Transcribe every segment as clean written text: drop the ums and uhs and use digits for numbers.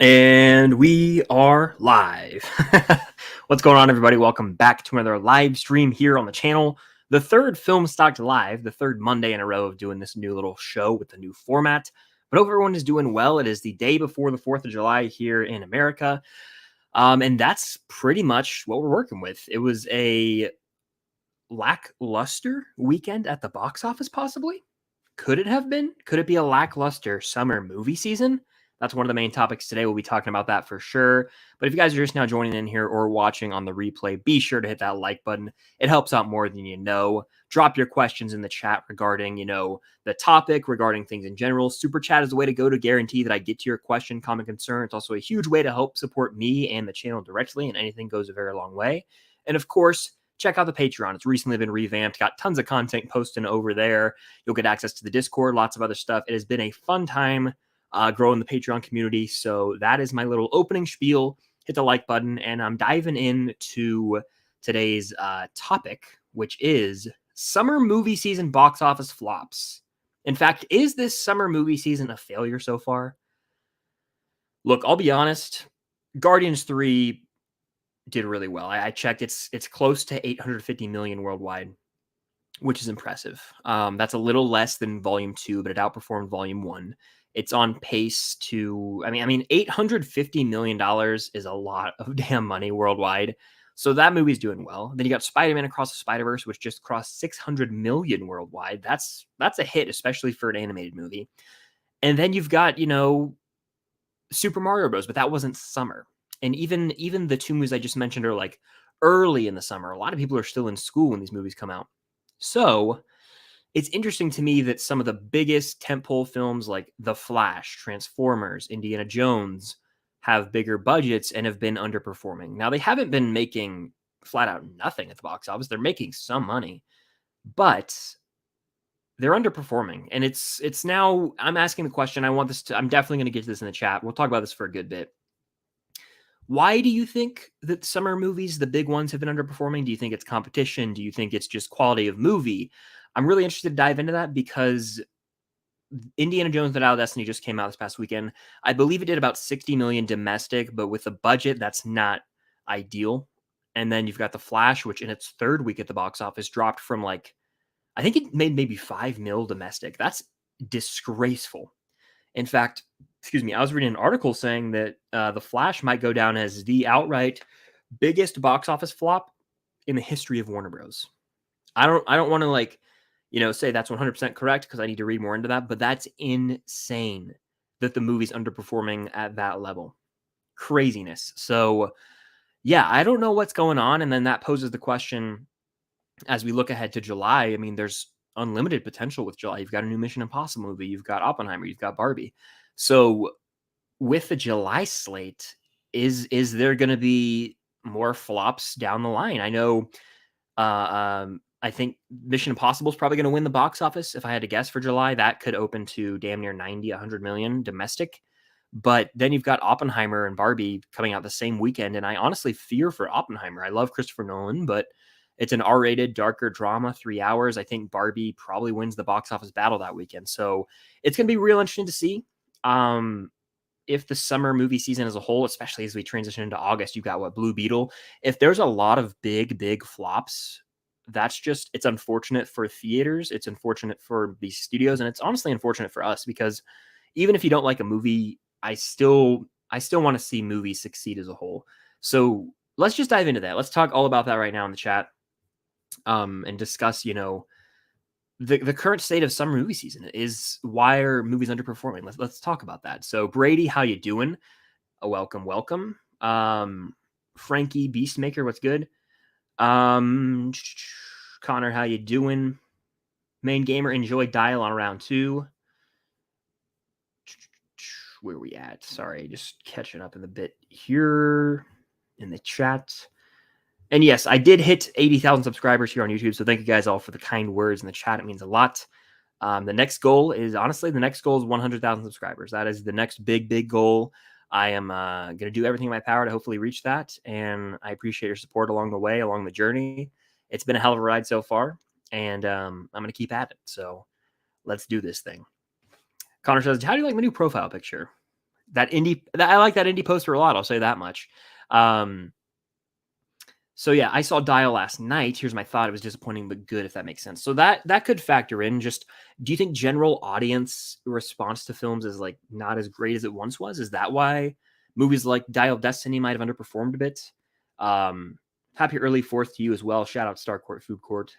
And we are live. What's going on, everybody? Welcome back to another live stream here on the channel. The third Film Stocked Live, the third Monday in a row of doing this new little show with the new format. But hope everyone is doing well. It is the day before the 4th of July here in America. And that's pretty much what we're working with. It was a lackluster weekend at the box office, possibly. Could it have been? Could it be a lackluster summer movie season? That's one of the main topics today. We'll be talking about that for sure. But if you guys are just now joining in here or watching on the replay, be sure to hit that like button. It helps out more than you know. Drop your questions in the chat regarding, the topic, regarding things in general. Super chat is the way to go to guarantee that I get to your question, comment, concern. It's also a huge way to help support me and the channel directly, and anything goes a very long way. And of course, check out the Patreon. It's recently been revamped, got tons of content posting over there. You'll get access to the Discord, lots of other stuff. It has been a fun time growing the Patreon community. So that is my little opening spiel. Hit the like button, and I'm diving into today's topic, which is summer movie season box office flops. In fact, is this summer movie season a failure so far? Look, I'll be honest. Guardians 3 did really well. I checked; it's close to 850 million worldwide, which is impressive. That's a little less than Volume 2, but it outperformed Volume 1. It's on pace to, $850 million is a lot of damn money worldwide. So that movie's doing well. Then you got Spider-Man Across the Spider-Verse, which just crossed 600 million worldwide. That's a hit, especially for an animated movie. And then you've got, Super Mario Bros., but that wasn't summer. And even the two movies I just mentioned are like early in the summer. A lot of people are still in school when these movies come out. So it's interesting to me that some of the biggest tentpole films like The Flash, Transformers, Indiana Jones have bigger budgets and have been underperforming. Now, they haven't been making flat out nothing at the box office. They're making some money, but they're underperforming. And it's now, I'm asking the question. I'm definitely going to get to this in the chat. We'll talk about this for a good bit. Why do you think that summer movies, the big ones, have been underperforming? Do you think it's competition? Do you think it's just quality of movie? I'm really interested to dive into that because Indiana Jones: The Dial of Destiny just came out this past weekend. I believe it did about 60 million domestic, but with a budget that's not ideal. And then you've got The Flash, which in its third week at the box office dropped from I think it made maybe 5 mil domestic. That's disgraceful. In fact, I was reading an article saying that The Flash might go down as the outright biggest box office flop in the history of Warner Bros. I don't want to say that's 100% correct because I need to read more into that, but that's insane that the movie's underperforming at that level. Craziness. So yeah, I don't know what's going on. And then that poses the question as we look ahead to July. I mean, there's unlimited potential with July. You've got a new Mission Impossible movie. You've got Oppenheimer. You've got Barbie. So with the July slate, is there going to be more flops down the line? I know I think Mission Impossible is probably going to win the box office. If I had to guess for July, that could open to damn near 90, 100 million domestic. But then you've got Oppenheimer and Barbie coming out the same weekend. And I honestly fear for Oppenheimer. I love Christopher Nolan, but it's an R-rated, darker drama, 3 hours. I think Barbie probably wins the box office battle that weekend. So it's going to be real interesting to see if the summer movie season as a whole, especially as we transition into August, you've got Blue Beetle. If there's a lot of big flops, it's unfortunate for theaters. It's unfortunate for these studios. And it's honestly unfortunate for us because even if you don't like a movie, I still want to see movies succeed as a whole. So let's just dive into that. Let's talk all about that right now in the chat. And discuss, the current state of summer movie season. Is why are movies underperforming? Let's talk about that. So Brady, how you doing? Welcome. Frankie Beastmaker, what's good? Connor, how you doing? Main Gamer, enjoy Dial on round 2. Where are we at? Sorry, just catching up in the bit here in the chat. And yes, I did hit 80,000 subscribers here on YouTube, so thank you guys all for the kind words in the chat. It means a lot. The next goal is 100,000 subscribers. That is the next big goal. I am going to do everything in my power to hopefully reach that, and I appreciate your support along the way, along the journey. It's been a hell of a ride so far, and I'm going to keep at it. So let's do this thing. Connor says, how do you like my new profile picture? I like that indie poster a lot. I'll say that much. So yeah, I saw Dial last night. Here's my thought. It was disappointing, but good, if that makes sense. So that could factor in. Just, do you think general audience response to films is like not as great as it once was? Is that why movies like Dial of Destiny might have underperformed a bit? Happy early 4th to you as well. Shout out Starcourt Food Court.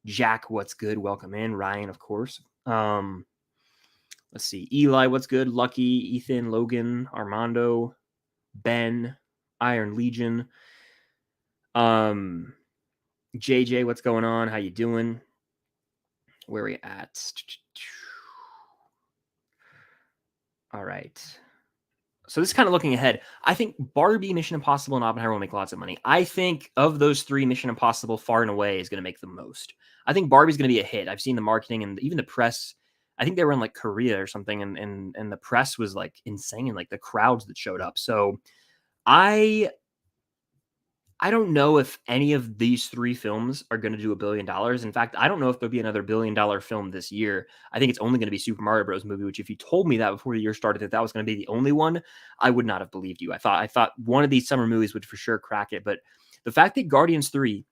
Jack, what's good? Welcome in. Ryan, of course. Let's see. Eli, what's good? Lucky, Ethan, Logan, Armando, Ben, Iron Legion. JJ, what's going on? How you doing? Where are we at? All right. So this is kind of looking ahead. I think Barbie, Mission Impossible, and Oppenheimer will make lots of money. I think of those three, Mission Impossible far and away is going to make the most. I think Barbie's going to be a hit. I've seen the marketing and even the press. I think they were in like Korea or something, and the press was like insane, like the crowds that showed up. So I don't know if any of these three films are going to do $1 billion. In fact, I don't know if there'll be another $1 billion film this year. I think it's only going to be Super Mario Bros. Movie, which if you told me that before the year started that was going to be the only one, I would not have believed you. I thought one of these summer movies would for sure crack it. But the fact that Guardians 3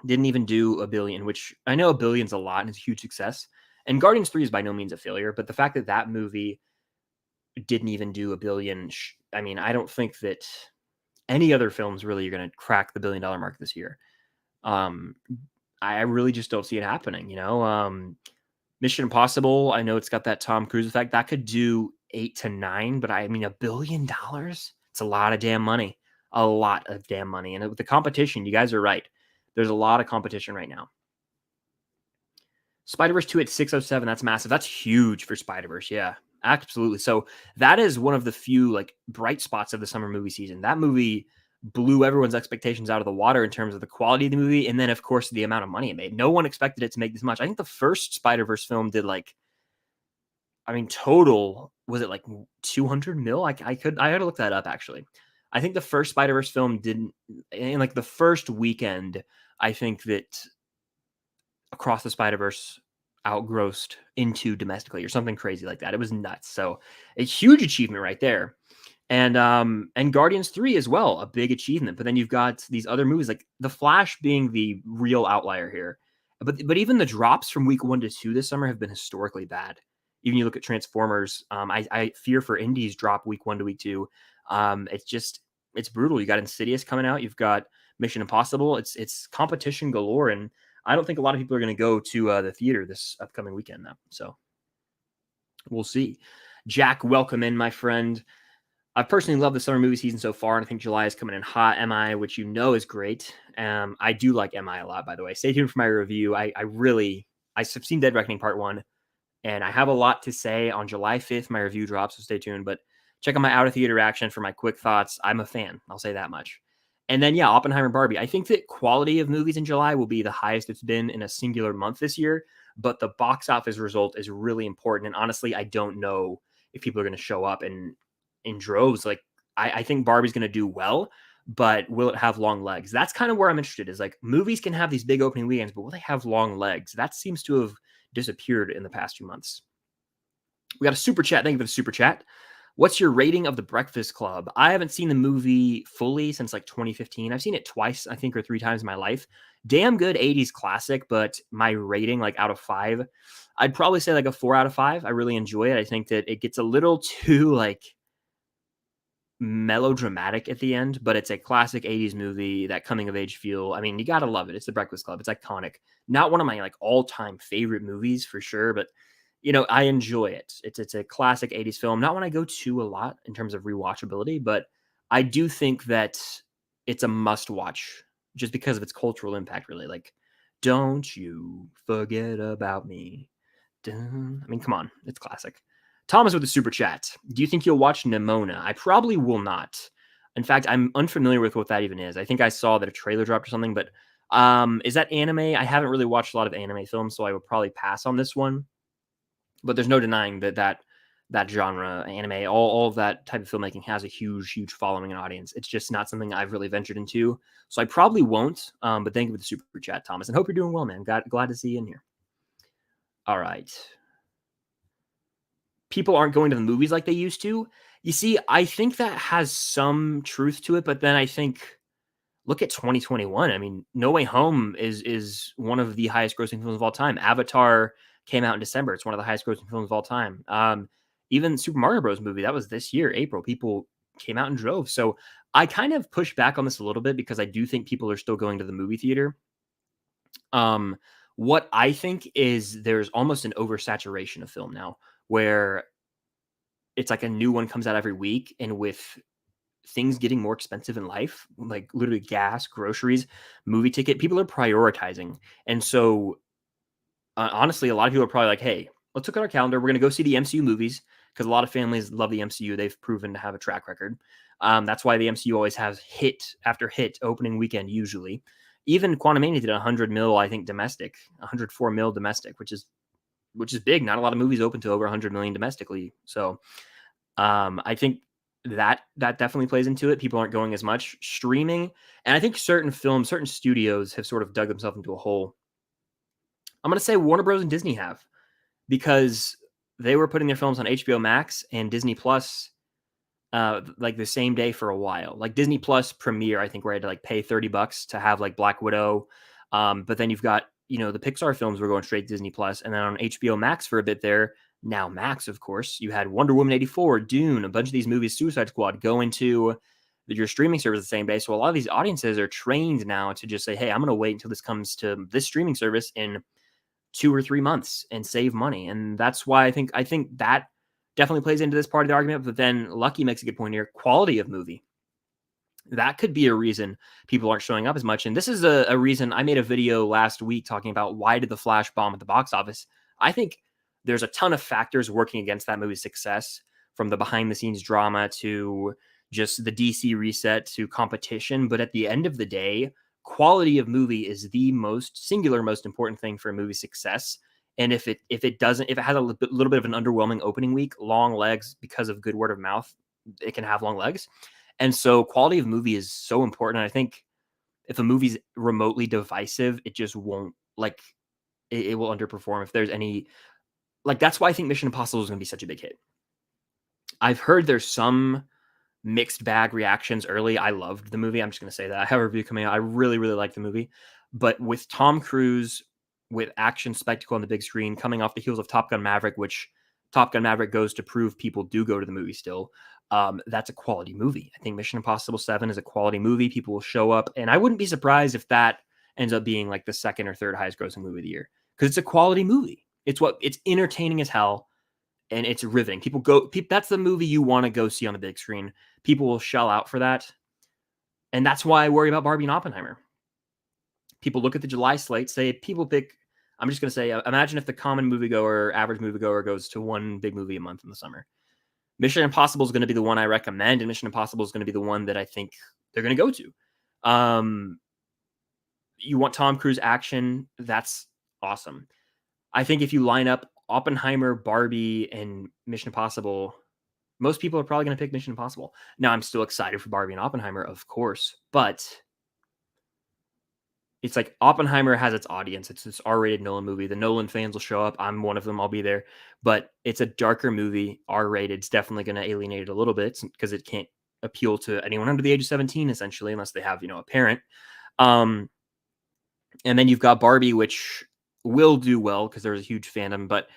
didn't even do $1 billion, which I know $1 billion's a lot and it's a huge success. And Guardians 3 is by no means a failure, but the fact that that movie didn't even do $1 billion, I mean, I don't think that any other films really are going to crack the $1 billion mark this year. I really just don't see it happening. Mission Impossible, I know it's got that Tom Cruise effect. That could do 8 to 9, but I mean, $1 billion, it's a lot of damn money. A lot of damn money. And with the competition, you guys are right. There's a lot of competition right now. Spider-Verse 2 at 607. That's massive. That's huge for Spider-Verse. Yeah, absolutely. So that is one of the few like bright spots of the summer movie season. That movie blew everyone's expectations out of the water in terms of the quality of the movie. And then of course the amount of money it made. No one expected it to make this much. I think the first Spider-Verse film did like, I mean, total, was it like 200 mil? I had to look that up actually. I think the first Spider-Verse film didn't, in like the first weekend, I think that Across the Spider-Verse outgrossed into domestically or something crazy like that. It was nuts. So a huge achievement right there. And Guardians 3 as well, a big achievement. But then you've got these other movies like The Flash being the real outlier here. But even the drops from week 1 to 2 this summer have been historically bad. Even you look at Transformers, I fear for Indies drop week 1 to week 2. It's brutal. You got Insidious coming out. You've got Mission Impossible. It's competition galore, and I don't think a lot of people are going to go to the theater this upcoming weekend, though. So we'll see. Jack, welcome in, my friend. I personally love the summer movie season so far, and I think July is coming in hot. MI, which you know is great. I do like MI a lot, by the way. Stay tuned for my review. I've seen Dead Reckoning Part 1, and I have a lot to say on July 5th. My review drops, so stay tuned. But check out my out of theater reaction for my quick thoughts. I'm a fan. I'll say that much. And then, yeah, Oppenheimer and Barbie. I think that quality of movies in July will be the highest it's been in a singular month this year, but the box office result is really important. And honestly, I don't know if people are going to show up in droves. Like, I think Barbie's going to do well, but will it have long legs? That's kind of where I'm interested, is like movies can have these big opening weekends, but will they have long legs? That seems to have disappeared in the past few months. We got a super chat. Thank you for the super chat. What's your rating of The Breakfast Club? I haven't seen the movie fully since like 2015. I've seen it twice, I think, or 3 times in my life. Damn good 80s classic, but my rating, like out of 5, I'd probably say like a 4 out of 5. I really enjoy it. I think that it gets a little too like melodramatic at the end, but it's a classic 80s movie, that coming of age feel. I mean, you got to love it. It's The Breakfast Club. It's iconic. Not one of my like all-time favorite movies for sure, but I enjoy it. It's a classic 80s film. Not one I go to a lot in terms of rewatchability, but I do think that it's a must watch just because of its cultural impact, really. Like, don't you forget about me. Dun. I mean, come on. It's classic. Thomas with the super chat. Do you think you'll watch Nimona? I probably will not. In fact, I'm unfamiliar with what that even is. I think I saw that a trailer dropped or something, but is that anime? I haven't really watched a lot of anime films, so I would probably pass on this one. But there's no denying that genre, anime, all of that type of filmmaking has a huge following and audience. It's just not something I've really ventured into. So I probably won't. But thank you for the super chat, Thomas. And hope you're doing well, man. Glad to see you in here. All right. people aren't going to the movies like they used to. You see, I think that has some truth to it, but then I think look at 2021. I mean, No Way Home is one of the highest grossing films of all time. Avatar came out in December. It's one of the highest grossing films of all time. Even Super Mario Bros. Movie, that was this year, April. People came out in droves. So I kind of push back on this a little bit because I do think people are still going to the movie theater. What I think is there's almost an oversaturation of film now where it's like a new one comes out every week, and with things getting more expensive in life, like literally gas, groceries, movie ticket, people are prioritizing. And so honestly, a lot of people are probably like, hey, let's look at our calendar. We're going to go see the MCU movies because a lot of families love the MCU. They've proven to have a track record. That's why the MCU always has hit after hit opening weekend, usually. Even Quantumania did 100 mil, I think, domestic, 104 mil domestic, which is big. Not a lot of movies open to over 100 million domestically. So I think that definitely plays into it. People aren't going as much streaming. And I think certain films, certain studios have sort of dug themselves into a hole. I'm going to say Warner Bros. And Disney have, because they were putting their films on HBO Max and Disney Plus like the same day for a while. Like Disney Plus premiere, I think we had to like pay $30 to have like Black Widow. But then you've got, the Pixar films were going straight to Disney Plus, and then on HBO Max for a bit there. Now Max, of course, you had Wonder Woman 84, Dune, a bunch of these movies, Suicide Squad, go into your streaming service the same day. So a lot of these audiences are trained now to just say, hey, I'm going to wait until this comes to this streaming service in 2 or 3 months and save money. And that's why I think that definitely plays into this part of the argument. But then Lucky makes a good point here. Quality of movie. That could be a reason people aren't showing up as much. And this is a reason. I made a video last week talking about why did The Flash bomb at the box office. I think there's a ton of factors working against that movie's success, from the behind the scenes drama to just the DC reset to competition. But at the end of the day, quality of movie is the most important thing for a movie's success. And if it has a little bit of an underwhelming opening week, long legs because of good word of mouth, it can have long legs. And so quality of movie is so important. And I think if a movie's remotely divisive, it just won't, like, it will underperform. If there's any, like, that's why I think Mission Impossible is going to be such a big hit. I've heard there's some mixed bag reactions early. I loved the movie. I'm just going to say that. I have a review coming out. I really, really like the movie. But with Tom Cruise, with action spectacle on the big screen, coming off the heels of Top Gun Maverick, which Top Gun Maverick goes to prove people do go to the movie still. That's a quality movie. I think Mission Impossible 7 is a quality movie. People will show up. And I wouldn't be surprised if that ends up being like the second or third highest grossing movie of the year, because it's a quality movie. It's entertaining as hell. And it's riveting. That's the movie you want to go see on the big screen. People will shell out for that. And that's why I worry about Barbie and Oppenheimer. People look at the July slate, say people pick, I'm just going to say, imagine if the common moviegoer, average moviegoer goes to one big movie a month in the summer. Mission Impossible is going to be the one I recommend, and Mission Impossible is going to be the one that I think they're going to go to. You want Tom Cruise action, that's awesome. I think if you line up Oppenheimer, Barbie, and Mission Impossible, most people are probably going to pick Mission Impossible. Now, I'm still excited for Barbie and Oppenheimer, of course, but it's like Oppenheimer has its audience. It's this R-rated Nolan movie. The Nolan fans will show up. I'm one of them. I'll be there. But it's a darker movie, R-rated. It's definitely going to alienate it a little bit because it can't appeal to anyone under the age of 17, essentially, unless they have, a parent. And then you've got Barbie, which will do well because there's a huge fandom, but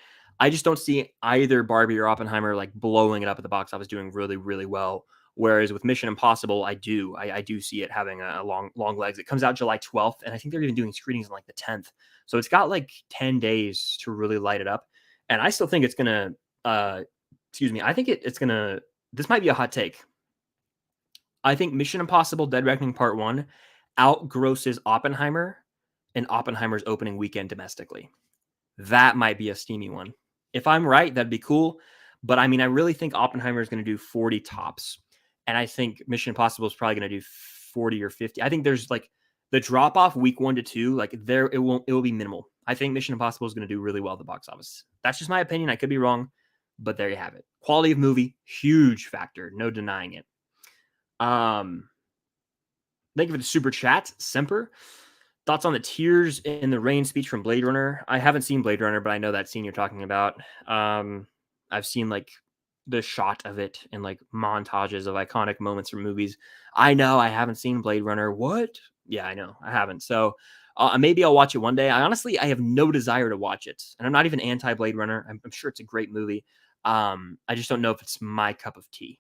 I just don't see either Barbie or Oppenheimer like blowing it up at the box office, doing really, really well. Whereas with Mission Impossible, I do see it having a long legs. It comes out July 12th, and I think they're even doing screenings on like the 10th. So it's got like 10 days to really light it up. And I still think it's gonna, I think it's gonna. This might be a hot take. I think Mission Impossible: Dead Reckoning Part 1 outgrosses Oppenheimer and Oppenheimer's opening weekend domestically. That might be a steamy one. If I'm right, that'd be cool. But I mean, I really think Oppenheimer is going to do 40 tops. And I think Mission Impossible is probably going to do 40 or 50. I think there's like the drop off week 1 to 2, like it will be minimal. I think Mission Impossible is going to do really well at the box office. That's just my opinion. I could be wrong, but there you have it. Quality of movie, huge factor. No denying it. Thank you for the super chat, Semper. Thoughts on the tears in the rain speech from Blade Runner? I haven't seen Blade Runner, but I know that scene you're talking about. I I've seen like the shot of it and like montages of iconic moments from movies. I know I haven't seen Blade Runner. What? Yeah, I know I haven't. So maybe I'll watch it one day. I have no desire to watch it, and I'm not even anti Blade Runner. I'm sure it's a great movie. I just don't know if it's my cup of tea.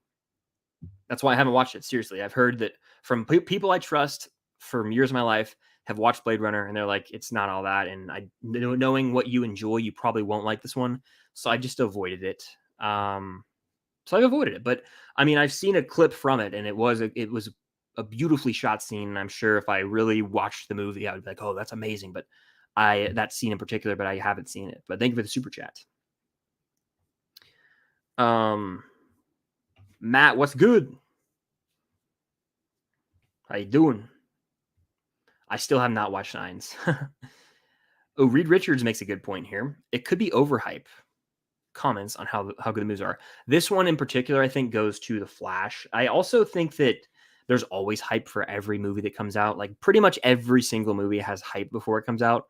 That's why I haven't watched it. Seriously, I've heard that from people I trust from years of my life have watched Blade Runner, and they're like, it's not all that. And knowing what you enjoy, you probably won't like this one. So I just avoided it. So I've avoided it. But I mean, I've seen a clip from it, and it was a beautifully shot scene. And I'm sure if I really watched the movie, I would be like, oh, that's amazing. But that scene in particular, but I haven't seen it. But thank you for the super chat. Matt, what's good? How you doing? I still have not watched Nines. Oh, Reed Richards makes a good point here. It could be overhype. Comments on how good the movies are. This one in particular, I think, goes to The Flash. I also think that there's always hype for every movie that comes out. Like pretty much every single movie has hype before it comes out.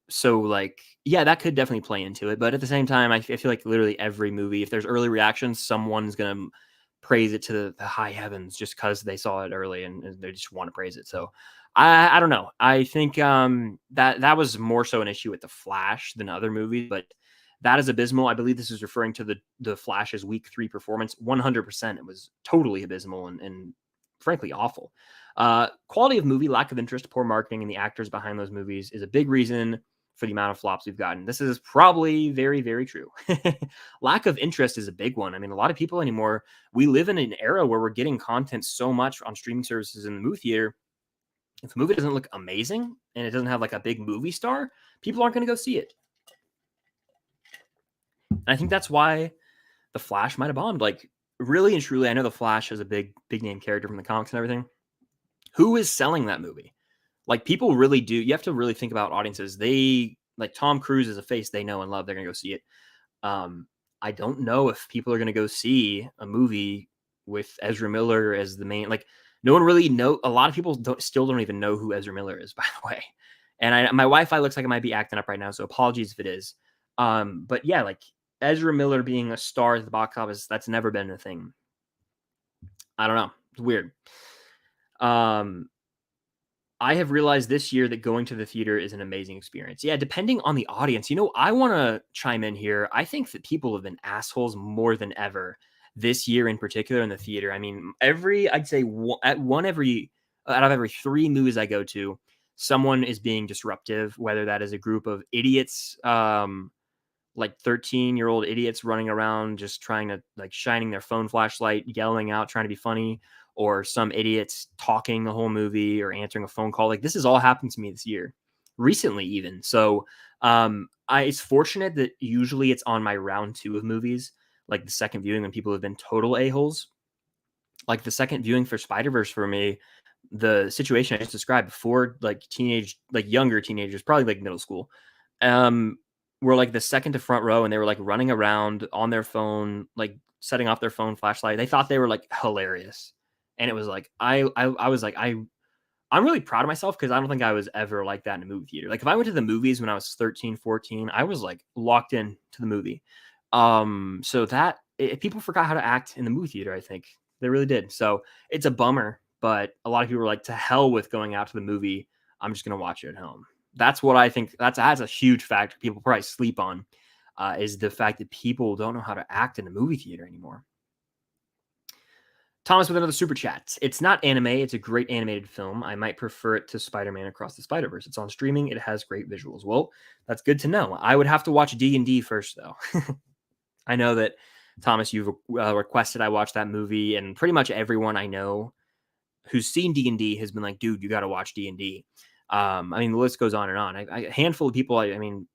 So like, yeah, that could definitely play into it. But at the same time, I feel like literally every movie, if there's early reactions, someone's gonna praise it to the high heavens just because they saw it early and they just want to praise it. So I don't know. I think that was more so an issue with The Flash than other movies, but that is abysmal. I believe this is referring to the Flash's week 3 performance. 100%, it was totally abysmal and frankly awful. Quality of movie, lack of interest, poor marketing, and the actors behind those movies is a big reason for the amount of flops we've gotten. This is probably very, very true. Lack of interest is a big one. I mean, a lot of people anymore, we live in an era where we're getting content so much on streaming services in the movie theater. If a movie doesn't look amazing and it doesn't have like a big movie star, people aren't going to go see it. And I think that's why The Flash might have bombed. Like, really and truly, I know The Flash is a big name character from the comics and everything. Who is selling that movie? Like, people really do. You have to really think about audiences. They like Tom Cruise is a face they know and love. They're going to go see it. I don't know if people are going to go see a movie with Ezra Miller as the main. Like, no one really know. A lot of people still don't even know who Ezra Miller is, by the way. And my Wi-Fi looks like it might be acting up right now, so apologies if it is. But yeah, like Ezra Miller being a star at the box office, that's never been a thing. I don't know. It's weird. I have realized this year that going to the theater is an amazing experience. Yeah, depending on the audience. I want to chime in here. I think that people have been assholes more than ever this year in particular in the theater. I mean, I'd say out of every 3 movies I go to, someone is being disruptive, whether that is a group of idiots, like 13-year-old idiots running around just trying to like shining their phone flashlight, yelling out, trying to be funny, or some idiots talking the whole movie or answering a phone call. Like this has all happened to me this year, recently even. So it's fortunate that usually it's on my round 2 of movies, like the second viewing when people have been total a-holes. Like the second viewing for Spider-Verse for me, the situation I just described before, like younger teenagers, probably like middle school, were like the second to front row, and they were like running around on their phone, like setting off their phone flashlight. They thought they were like hilarious. And it was like, I was like, I'm really proud of myself because I don't think I was ever like that in a movie theater. Like if I went to the movies when I was 13, 14, I was like locked in to the movie. So that people forgot how to act in the movie theater, I think they really did. So it's a bummer, but a lot of people were like, to hell with going out to the movie. I'm just going to watch it at home. That's what I think. That's a huge factor people probably sleep on, is the fact that people don't know how to act in a movie theater anymore. Thomas with another super chat. It's not anime. It's a great animated film. I might prefer it to Spider-Man Across the Spider-Verse. It's on streaming. It has great visuals. Well, that's good to know. I would have to watch D&D first, though. I know that, Thomas, you've requested I watch that movie, and pretty much everyone I know who's seen D&D has been like, dude, you got to watch D&D. I mean, the list goes on and on. A handful of people, I mean,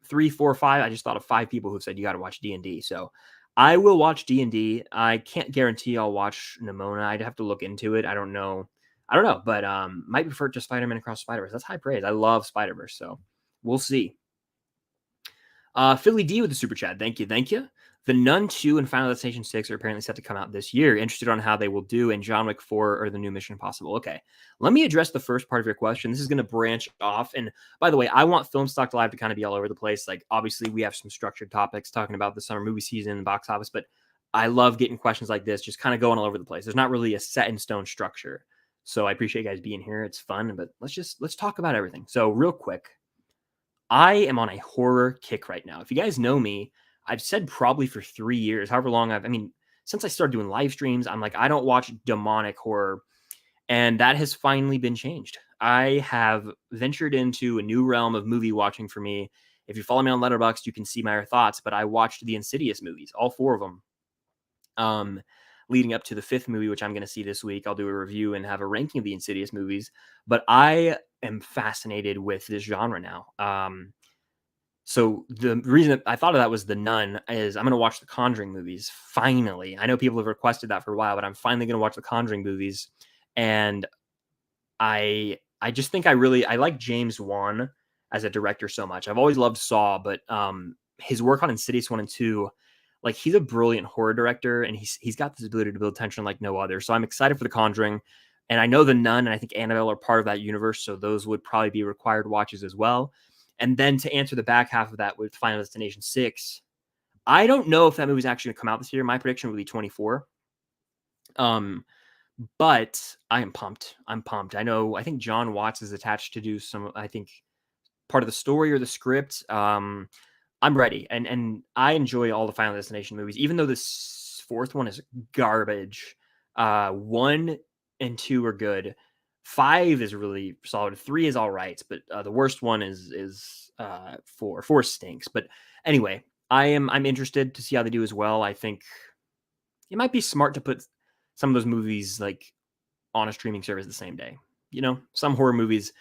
3, 4, 5. I just thought of 5 people who said you got to watch D&D. So I will watch D&D. I can't guarantee I'll watch Nimona. I'd have to look into it. I don't know, but might prefer to Spider-Man Across Spider-Verse. That's high praise. I love Spider-Verse, so we'll see. Philly D with the super chat. Thank you. The Nun 2 and Final Destination 6 are apparently set to come out this year. Interested on how they will do, and John Wick 4 or the new Mission Impossible. Okay, let me address the first part of your question. This is going to branch off. And by the way, I want Film Stock Live to kind of be all over the place. Like, obviously, we have some structured topics talking about the summer movie season and box office, but I love getting questions like this, just kind of going all over the place. There's not really a set in stone structure. So I appreciate you guys being here. It's fun, but let's talk about everything. So real quick, I am on a horror kick right now. If you guys know me, I've said probably for 3 years, however long since I started doing live streams, I'm like, I don't watch demonic horror. And that has finally been changed. I have ventured into a new realm of movie watching for me. If you follow me on Letterboxd, you can see my thoughts, but I watched the Insidious movies, all 4 of them. Leading up to the 5th movie, which I'm going to see this week. I'll do a review and have a ranking of the Insidious movies. But I am fascinated with this genre now. So the reason that I thought of that was The Nun is I'm going to watch the Conjuring movies. Finally. I know people have requested that for a while, but I'm finally going to watch the Conjuring movies. And I just think I like James Wan as a director so much. I've always loved Saw, but his work on Insidious 1 and 2, like, he's a brilliant horror director, and he's got this ability to build tension like no other. So I'm excited for The Conjuring. And I know The Nun and I think Annabelle are part of that universe, so those would probably be required watches as well. And then to answer the back half of that with Final Destination 6, I don't know if that movie's actually going to come out this year. My prediction would be 24. But I am pumped. I'm pumped. I think John Watts is attached to do some, I think, part of the story or the script. I'm ready. And I enjoy all the Final Destination movies, even though this 4th one is garbage. 1 and 2 are good. 5 is really solid. 3 is all right, but the worst one is 4. 4 stinks. But anyway, I'm interested to see how they do as well. I think it might be smart to put some of those movies like on a streaming service the same day. Some horror movies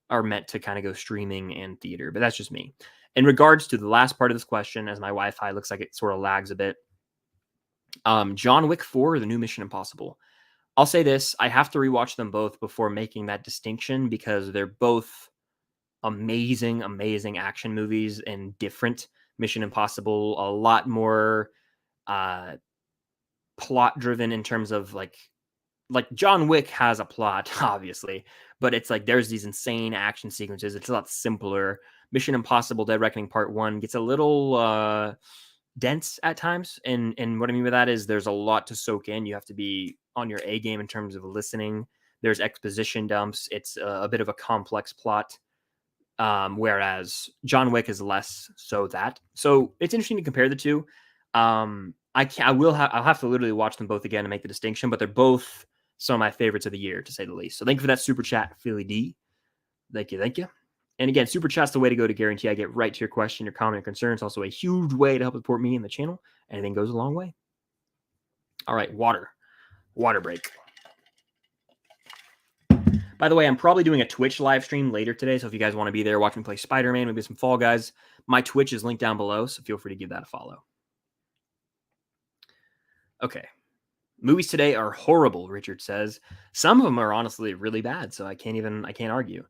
are meant to kind of go streaming and theater, but that's just me. In regards to the last part of this question, as my Wi-Fi looks like it sort of lags a bit, John Wick 4 or the new Mission Impossible. I'll say this, I have to rewatch them both before making that distinction because they're both amazing, amazing action movies and different. Mission Impossible, a lot more plot driven in terms of like John Wick has a plot, obviously, but it's like there's these insane action sequences. It's a lot simpler. Mission Impossible Dead Reckoning Part 1 gets a little dense at times. And what I mean by that is there's a lot to soak in. You have to be on your A game in terms of listening. There's exposition dumps. It's a bit of a complex plot. Whereas John Wick is less so that. So it's interesting to compare the two. I'll have to literally watch them both again to make the distinction, but they're both some of my favorites of the year, to say the least. So thank you for that super chat, Philly D. Thank you. And again, super chat's the way to go to guarantee I get right to your question, your comment, or concern. It's also a huge way to help support me and the channel. Anything goes a long way. All right, water break. By the way, I'm probably doing a Twitch live stream later today, so if you guys want to be there, watch me play Spider-Man, maybe some Fall Guys, my Twitch is linked down below, so feel free to give that a follow. Okay. Movies today are horrible, Richard says. Some of them are honestly really bad, so I can't argue.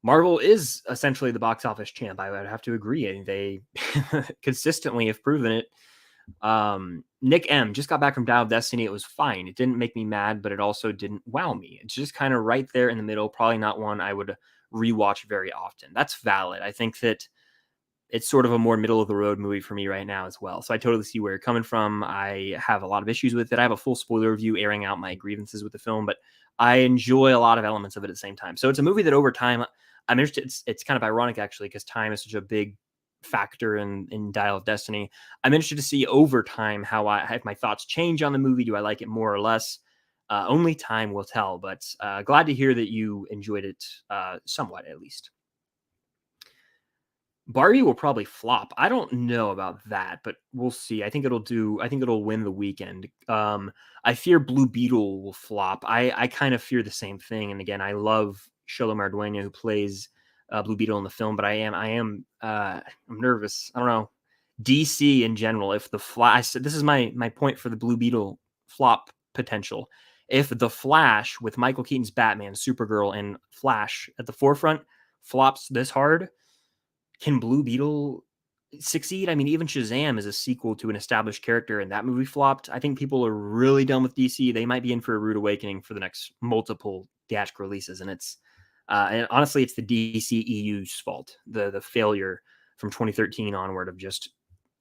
Marvel is essentially the box office champ. I would have to agree. They consistently have proven it. Nick M just got back from Dial of Destiny. It was fine. It didn't make me mad, but it also didn't wow me. It's just kind of right there in the middle. Probably not one I would rewatch very often. That's valid. I think that it's sort of a more middle of the road movie for me right now as well. So I totally see where you're coming from. I have a lot of issues with it. I have a full spoiler review airing out my grievances with the film, but I enjoy a lot of elements of it at the same time. So it's a movie that over time, I'm interested. It's kind of ironic actually, because time is such a big factor in Dial of Destiny. I'm interested to see over time how if my thoughts change on the movie. Do I like it more or less? Only time will tell, but glad to hear that you enjoyed it somewhat at least. Barbie will probably flop. I don't know about that, but we'll see. I think it'll win the weekend. I fear Blue Beetle will flop. I kind of fear the same thing. And again, I love Sholo Marduena, who plays Blue Beetle in the film, but I'm nervous. I don't know. DC in general, if the Flash, this is my point for the Blue Beetle flop potential. If the Flash with Michael Keaton's Batman, Supergirl, and Flash at the forefront flops this hard, can Blue Beetle succeed. I mean, even Shazam is a sequel to an established character, and that movie flopped. I think people are really done with DC. They might be in for a rude awakening for the next multiple theatrical releases, and honestly, it's the DCEU's fault. The failure from 2013 onward of just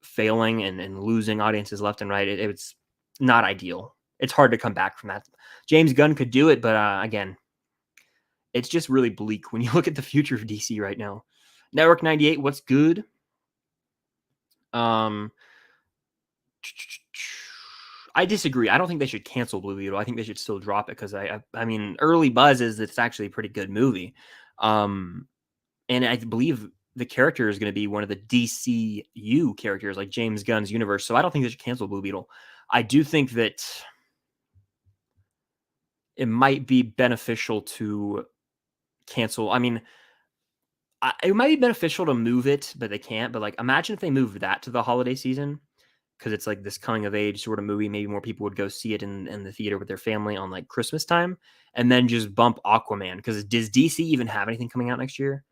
failing and losing audiences left and right. It's not ideal. It's hard to come back from that. James Gunn could do it, but again, it's just really bleak when you look at the future of DC right now. Network 98, what's good? I disagree. I don't think they should cancel Blue Beetle. I think they should still drop it because I mean, early buzz is that it's actually a pretty good movie. And I believe the character is going to be one of the DCU characters, like James Gunn's universe. So I don't think they should cancel Blue Beetle. I do think that it might be beneficial to cancel. I mean, it might be beneficial to move it, but they can't. But like, imagine if they moved that to the holiday season, because it's like this coming of age sort of movie. Maybe more people would go see it in the theater with their family on like Christmas time, and then just bump Aquaman. Because does DC even have anything coming out next year?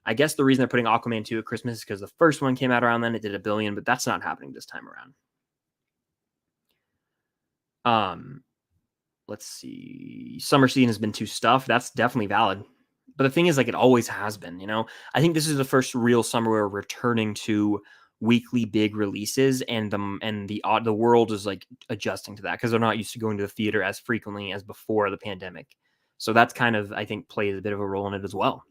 I guess the reason they're putting Aquaman 2 at Christmas is because the first one came out around then. It did $1 billion, but that's not happening this time around. Let's see. Summer season has been too stuffed. That's definitely valid. But the thing is, like, it always has been, you know? I think this is the first real summer where we're returning to weekly big releases, and the world is like adjusting to that because they're not used to going to the theater as frequently as before the pandemic. So that's kind of, I think, plays a bit of a role in it as well.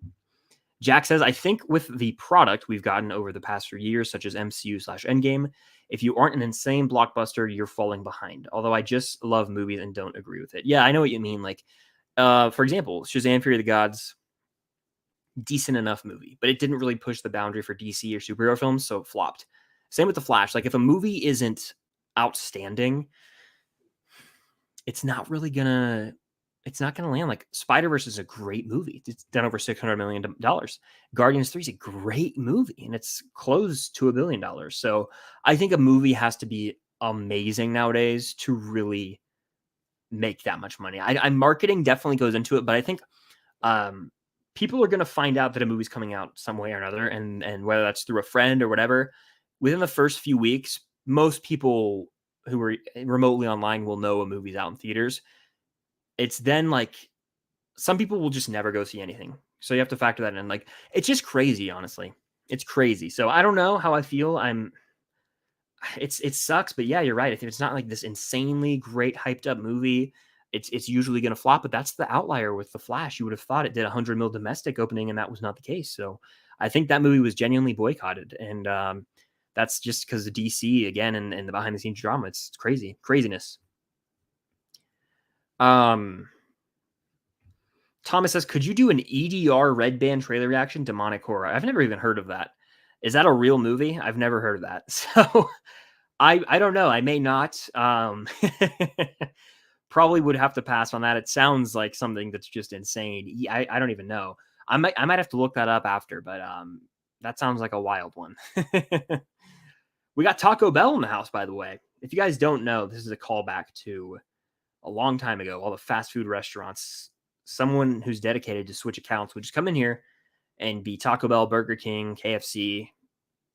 Jack says, I think with the product we've gotten over the past few years, such as MCU/Endgame, if you aren't an insane blockbuster, you're falling behind. Although I just love movies and don't agree with it. Yeah, I know what you mean. Like, for example, Shazam! Fury of the Gods, decent enough movie, but it didn't really push the boundary for DC or superhero films, so it flopped. Same with The Flash. Like, if a movie isn't outstanding, it's not gonna land. Like, Spider-Verse is a great movie. It's done over $600 million. Guardians 3 is a great movie, and it's close to $1 billion. So I think a movie has to be amazing nowadays to really make that much money. Marketing definitely goes into it, but I think people are going to find out that a movie's coming out some way or another, and whether that's through a friend or whatever, within the first few weeks, most people who are remotely online will know a movie's out in theaters. It's then like some people will just never go see anything. So you have to factor that in. Like, it's just crazy, honestly. It's crazy. So I don't know how I feel. It sucks, but yeah, you're right. If it's not like this insanely great hyped up movie, it's usually going to flop, but that's the outlier with The Flash. You would have thought it did 100 mil domestic opening, and that was not the case. So I think that movie was genuinely boycotted. And that's just because of DC again and the behind the scenes drama. It's craziness. Thomas says, could you do an EDR Red Band trailer reaction, Demonic Horror? I've never even heard of that. Is that a real movie? I've never heard of that. So I don't know. I may not. Probably would have to pass on that. It sounds like something that's just insane. I don't even know. I might have to look that up after, but that sounds like a wild one. We got Taco Bell in the house, by the way. If you guys don't know, this is a callback to a long time ago. All the fast food restaurants, someone who's dedicated to switch accounts would just come in here and be Taco Bell, Burger King, KFC.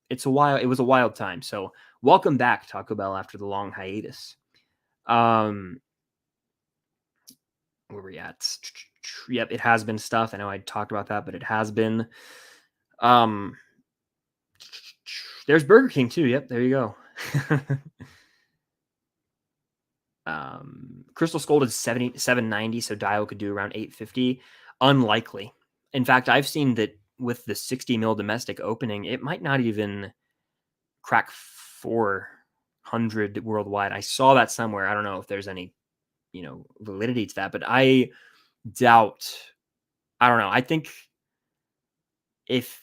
It was a wild time. So welcome back, Taco Bell, after the long hiatus. Where we at? Yep, it has been stuff. I know I talked about that, but it has been. There's Burger King too. Yep, there you go. Crystal Skull is 790, so Dial could do around 850. Unlikely. In fact, I've seen that with the 60 mil domestic opening, it might not even crack 400 worldwide. I saw that somewhere. I don't know if there's any, validity to that, but I doubt. I don't know. I think if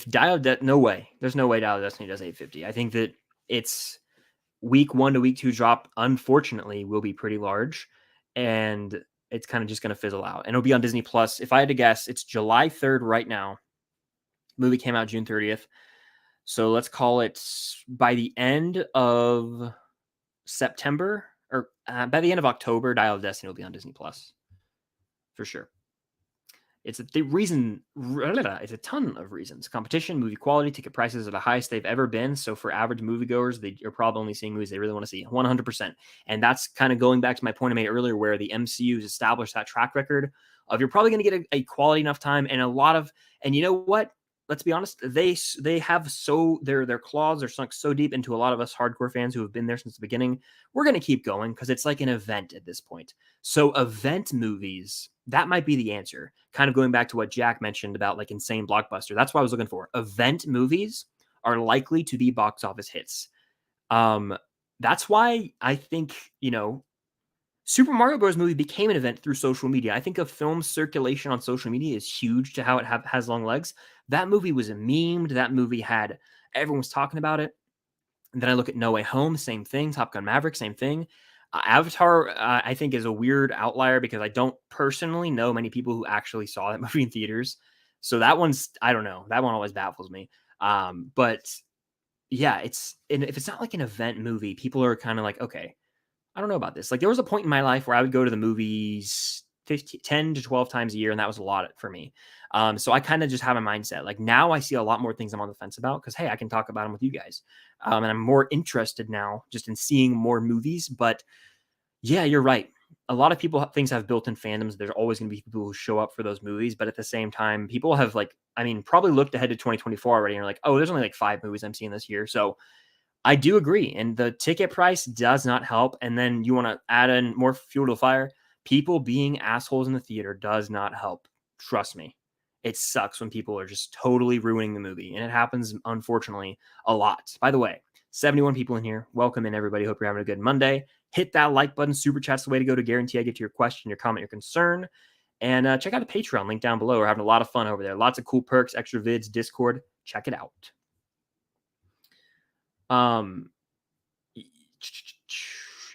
Dial no way. There's no way Dial of Destiny does 850. I think that it's week 1 to week 2 drop, unfortunately, will be pretty large, and it's kind of just going to fizzle out. And it'll be on Disney Plus. If I had to guess, it's July 3rd right now. Movie came out June 30th. So let's call it by the end of September, or by the end of October, Dial of Destiny will be on Disney Plus for sure. It's the reason. It's a ton of reasons. Competition, movie quality, ticket prices are the highest they've ever been. So for average moviegoers, they are probably only seeing movies they really want to see. 100%. And that's kind of going back to my point I made earlier, where the MCU has established that track record of you're probably going to get a quality enough time and a lot of. And you know what? Let's be honest. They have their claws are sunk so deep into a lot of us hardcore fans who have been there since the beginning. We're going to keep going because it's like an event at this point. So event movies, that might be the answer. Kind of going back to what Jack mentioned about like insane blockbuster. That's what I was looking for. Event movies are likely to be box office hits. That's why I think, Super Mario Bros. Movie became an event through social media. I think a film circulation on social media is huge to how it has long legs. That movie was memed. That movie everyone was talking about it. And then I look at No Way Home, same thing. Top Gun Maverick, same thing. Avatar, I think, is a weird outlier because I don't personally know many people who actually saw that movie in theaters. So that one's, I don't know. That one always baffles me. But yeah, if it's not like an event movie, people are kind of like, okay, I don't know about this. Like there was a point in my life where I would go to the movies 10 to 12 times a year, and that was a lot for me. So I kind of just have a mindset. Like now I see a lot more things I'm on the fence about because, hey, I can talk about them with you guys. And I'm more interested now just in seeing more movies. But yeah, you're right. A lot of things have built-in fandoms. There's always going to be people who show up for those movies. But at the same time, people have probably looked ahead to 2024 already and are like, oh, there's only like 5 movies I'm seeing this year. So I do agree. And the ticket price does not help. And then you want to add in more fuel to the fire. People being assholes in the theater does not help. Trust me. It sucks when people are just totally ruining the movie. And it happens, unfortunately, a lot. By the way, 71 people in here. Welcome in, everybody. Hope you're having a good Monday. Hit that like button. Super chat's the way to go to guarantee I get to your question, your comment, your concern. And check out the Patreon link down below. We're having a lot of fun over there. Lots of cool perks, extra vids, Discord. Check it out.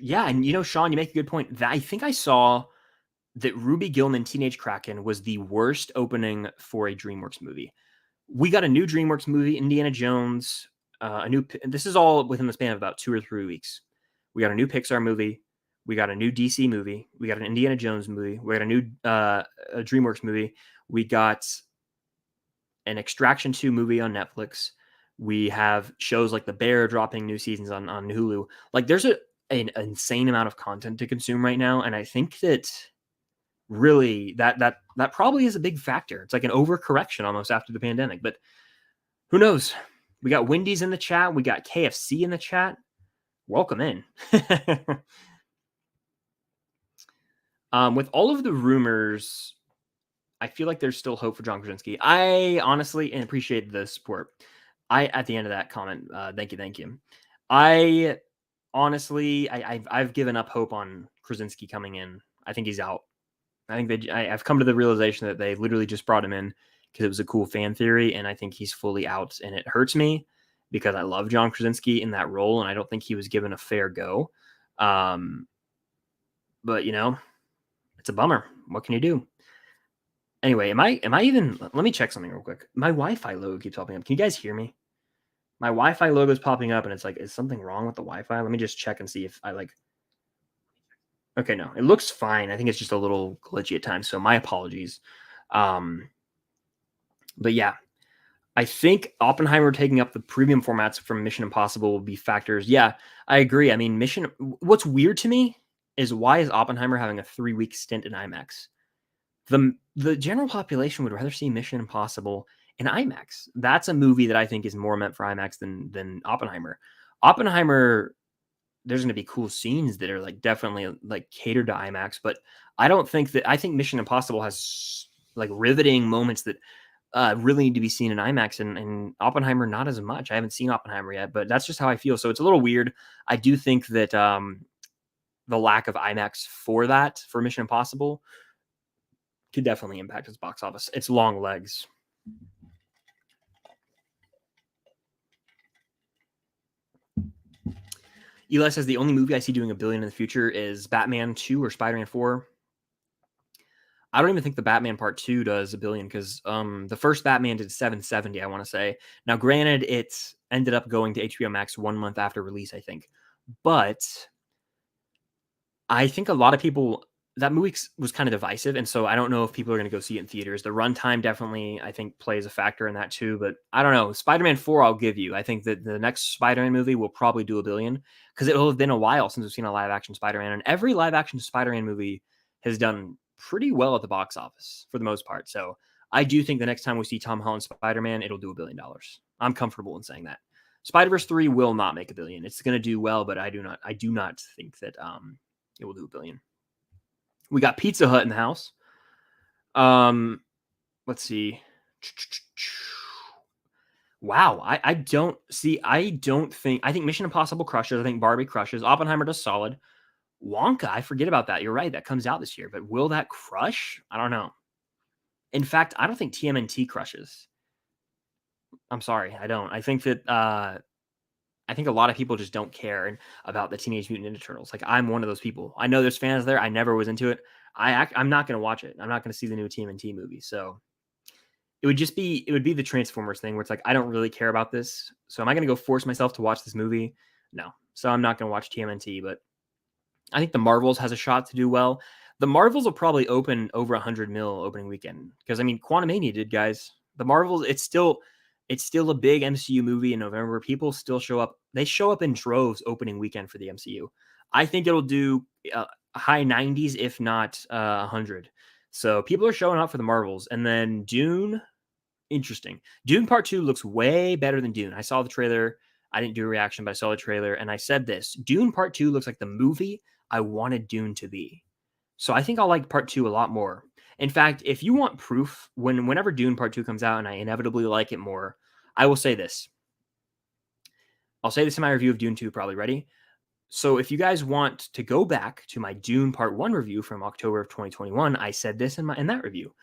Yeah, and Sean, you make a good point. I think I saw that Ruby Gillman Teenage Kraken was the worst opening for a DreamWorks movie. We got a new DreamWorks movie, Indiana Jones, this is all within the span of about 2 or 3 weeks. We got a new Pixar movie, we got a new DC movie, we got an Indiana Jones movie, we got a new a DreamWorks movie, we got an Extraction 2 movie on Netflix. We have shows like The Bear dropping new seasons on Hulu. Like there's an insane amount of content to consume right now. And I think that really that probably is a big factor. It's like an overcorrection almost after the pandemic, but who knows? We got Wendy's in the chat. We got KFC in the chat. Welcome in. With all of the rumors, I feel like there's still hope for John Krasinski. I honestly appreciate the support. At the end of that comment, thank you. I honestly, I've given up hope on Krasinski coming in. I think he's out. I think I've come to the realization that they literally just brought him in because it was a cool fan theory, and I think he's fully out, and it hurts me because I love John Krasinski in that role, and I don't think he was given a fair go. But it's a bummer. What can you do? Anyway, am I even? Let me check something real quick. My Wi-Fi logo keeps popping up. Can you guys hear me? My Wi-Fi logo is popping up, and it's like, is something wrong with the Wi-Fi? Let me just check and see if I like. Okay, no, it looks fine. I think it's just a little glitchy at times, so my apologies. But yeah, I think Oppenheimer taking up the premium formats from Mission Impossible will be factors. Yeah, I agree. I mean, what's weird to me is why is Oppenheimer having a 3-week stint in IMAX? The general population would rather see Mission Impossible in IMAX. That's a movie that I think is more meant for IMAX than Oppenheimer. Oppenheimer, there's going to be cool scenes that are like definitely like catered to IMAX, but I think Mission Impossible has like riveting moments that really need to be seen in IMAX, and Oppenheimer not as much. I haven't seen Oppenheimer yet, but that's just how I feel. So it's a little weird. I do think that the lack of IMAX for Mission Impossible could definitely impact its box office. It's long legs. Eli says the only movie I see doing $1 billion in the future is Batman 2 or Spider-Man 4. I don't even think the Batman Part 2 does $1 billion because the first Batman did 770, I want to say. Now, granted, it ended up going to HBO Max 1 month after release, I think. But I think a lot of people that movie was kind of divisive, and so I don't know if people are going to go see it in theaters. The runtime definitely, I think, plays a factor in that too. But I don't know. Spider-Man 4, I'll give you. I think that the next Spider-Man movie will probably do $1 billion because it will have been a while since we've seen a live-action Spider-Man, and every live-action Spider-Man movie has done pretty well at the box office for the most part. So I do think the next time we see Tom Holland Spider-Man, it'll do $1 billion. I'm comfortable in saying that. Spider-Verse 3 will not make $1 billion. It's going to do well, but I do not think that it will do $1 billion. We got Pizza Hut in the house. Let's see. Wow, I don't think Mission Impossible crushes. I think Barbie crushes. Oppenheimer does solid. Wonka, I forget about that. You're right, that comes out this year. But will that crush? I don't know. In fact, I don't think TMNT crushes. I'm sorry, I don't. I think that I think a lot of people just don't care about the Teenage Mutant Ninja Turtles. Like, I'm one of those people. I know there's fans there. I never was into it. I'm not going to watch it. I'm not going to see the new TMNT movie. So it would be the Transformers thing where it's like, I don't really care about this. So am I going to go force myself to watch this movie? No. So I'm not going to watch TMNT, but I think the Marvels has a shot to do well. The Marvels will probably open over 100 mil opening weekend because I mean, Quantumania did, guys. The Marvels, it's still a big MCU movie in November. People still show up. They show up in droves opening weekend for the MCU. I think it'll do high 90s, if not 100. So people are showing up for the Marvels. And then Dune, interesting. Dune Part 2 looks way better than Dune. I saw the trailer. I didn't do a reaction, but I saw the trailer. And I said this. Dune Part 2 looks like the movie I wanted Dune to be. So I think I'll like Part 2 a lot more. In fact, if you want proof, whenever Dune Part 2 comes out and I inevitably like it more, I will say this. I'll say this in my review of Dune 2, probably. Ready? So if you guys want to go back to my Dune Part 1 review from October of 2021, I said this in that review.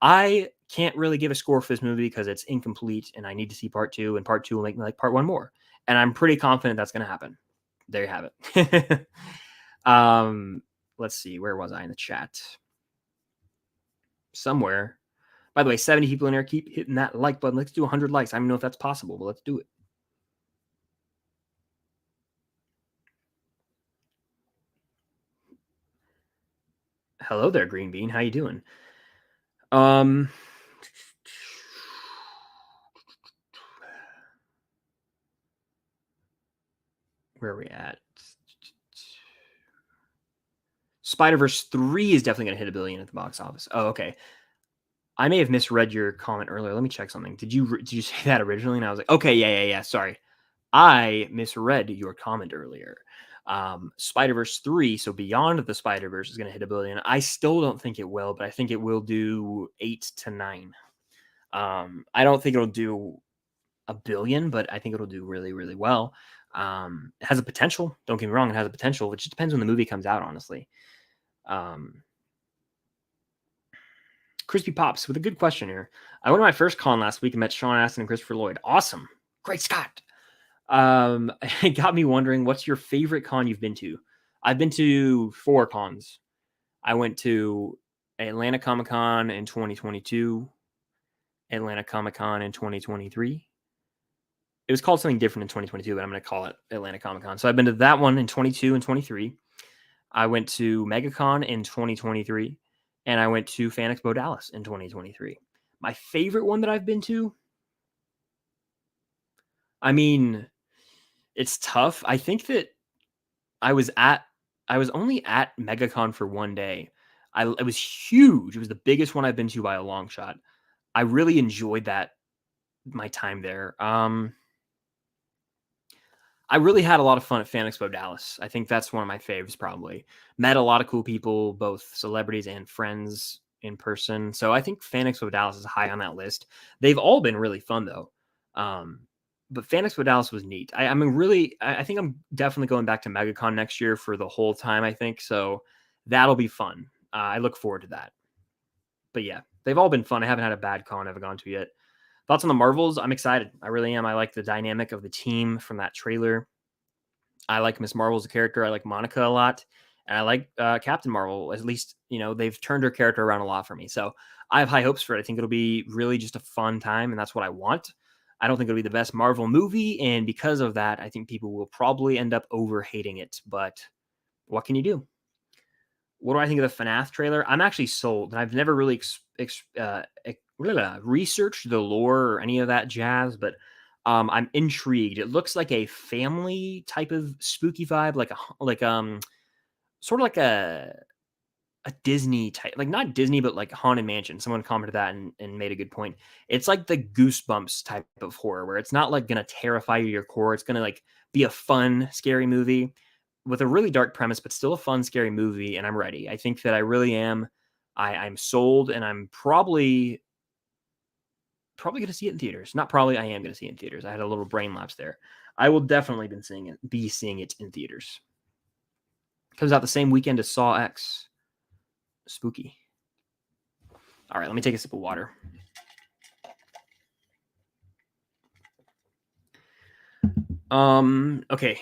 I can't really give a score for this movie because it's incomplete and I need to see Part 2, and Part 2 will make me like Part 1 more. And I'm pretty confident that's going to happen. There you have it. Let's see. Where was I in the chat? Somewhere. By the way, 70 people in there. Keep hitting that like button. Let's do 100 likes. I don't know if that's possible, but let's do it. Hello there, Green Bean. How you doing? Where are we at? Spider-Verse 3 is definitely going to hit $1 billion at the box office. Oh, okay. I may have misread your comment earlier. Let me check something. Did you say that originally? And I was like, okay, yeah. Sorry. I misread your comment earlier. Spider-Verse 3, so Beyond the Spider-Verse is going to hit $1 billion. I still don't think it will, but I think it will do 8 to 9. I don't think it'll do $1 billion, but I think it'll do really, really well. It has a potential. Don't get me wrong, it has a potential. It just depends when the movie comes out, honestly. Crispy Pops with a good question here. I went to my first con last week and met Sean Astin and Christopher Lloyd. Awesome. Great Scott. It got me wondering, what's your favorite con you've been to? I've been to 4 cons. I went to Atlanta Comic Con in 2022, Atlanta Comic Con in 2023. It was called something different in 2022, but I'm going to call it Atlanta Comic Con. So I've been to that one in 22 and 23. I went to MegaCon in 2023, and I went to Fan Expo Dallas in 2023. My favorite one that I've been to, I mean, it's tough. I think that I was only at MegaCon for one day. It was huge. It was the biggest one I've been to by a long shot. I really enjoyed my time there. I really had a lot of fun at Fan Expo Dallas. I think that's one of my faves, probably. Met a lot of cool people, both celebrities and friends in person. So I think Fan Expo Dallas is high on that list. They've all been really fun, though. But Fan Expo Dallas was neat. I think I'm definitely going back to MegaCon next year for the whole time, I think. So that'll be fun. I look forward to that. But yeah, they've all been fun. I haven't had a bad con I've gone to yet. Thoughts on the Marvels? I'm excited. I really am. I like the dynamic of the team from that trailer. I like Miss Marvel as a character. I like Monica a lot. And I like Captain Marvel. At least, they've turned her character around a lot for me. So I have high hopes for it. I think it'll be really just a fun time, and that's what I want. I don't think it'll be the best Marvel movie, and because of that, I think people will probably end up over-hating it. But what can you do? what do I think of the FNAF trailer? I'm actually sold, and I've never really researched the lore or any of that jazz, but I'm intrigued. It looks like a family type of spooky vibe, sort of like a Disney type, like not Disney, but like Haunted Mansion. Someone commented that and made a good point. It's like the Goosebumps type of horror where it's not like going to terrify you to your core. It's going to like be a fun, scary movie with a really dark premise, but still a fun, scary movie. And I'm ready. I think that I really am. I'm sold, and I'm probably going to see it in theaters. Not probably, I am going to see it in theaters. I had a little brain lapse there. I will definitely be seeing it in theaters. Comes out the same weekend as Saw X. Spooky. All right, let me take a sip of water. Okay,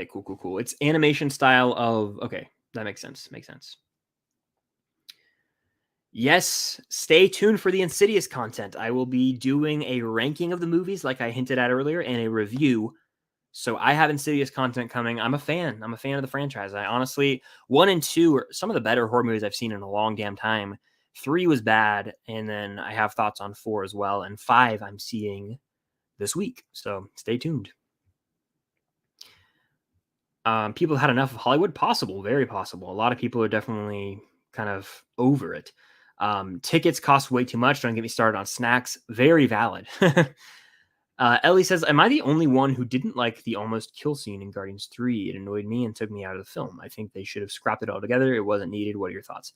cool. It's animation style of, okay, that makes sense. Yes, stay tuned for the Insidious content. I will be doing a ranking of the movies like I hinted at earlier and a review. So I have Insidious content coming. I'm a fan of the franchise. I honestly, 1 and 2 are some of the better horror movies I've seen in a long damn time. 3 was bad, and then I have thoughts on 4 as well, and 5 I'm seeing this week. So stay tuned. People had enough of Hollywood? Possible, very possible. A lot of people are definitely kind of over it. Tickets cost way too much. Don't get me started on snacks. Very valid. Ellie says, am I the only one who didn't like the almost kill scene in Guardians 3? It annoyed me and took me out of the film. I think they should have scrapped it altogether. It wasn't needed. What are your thoughts?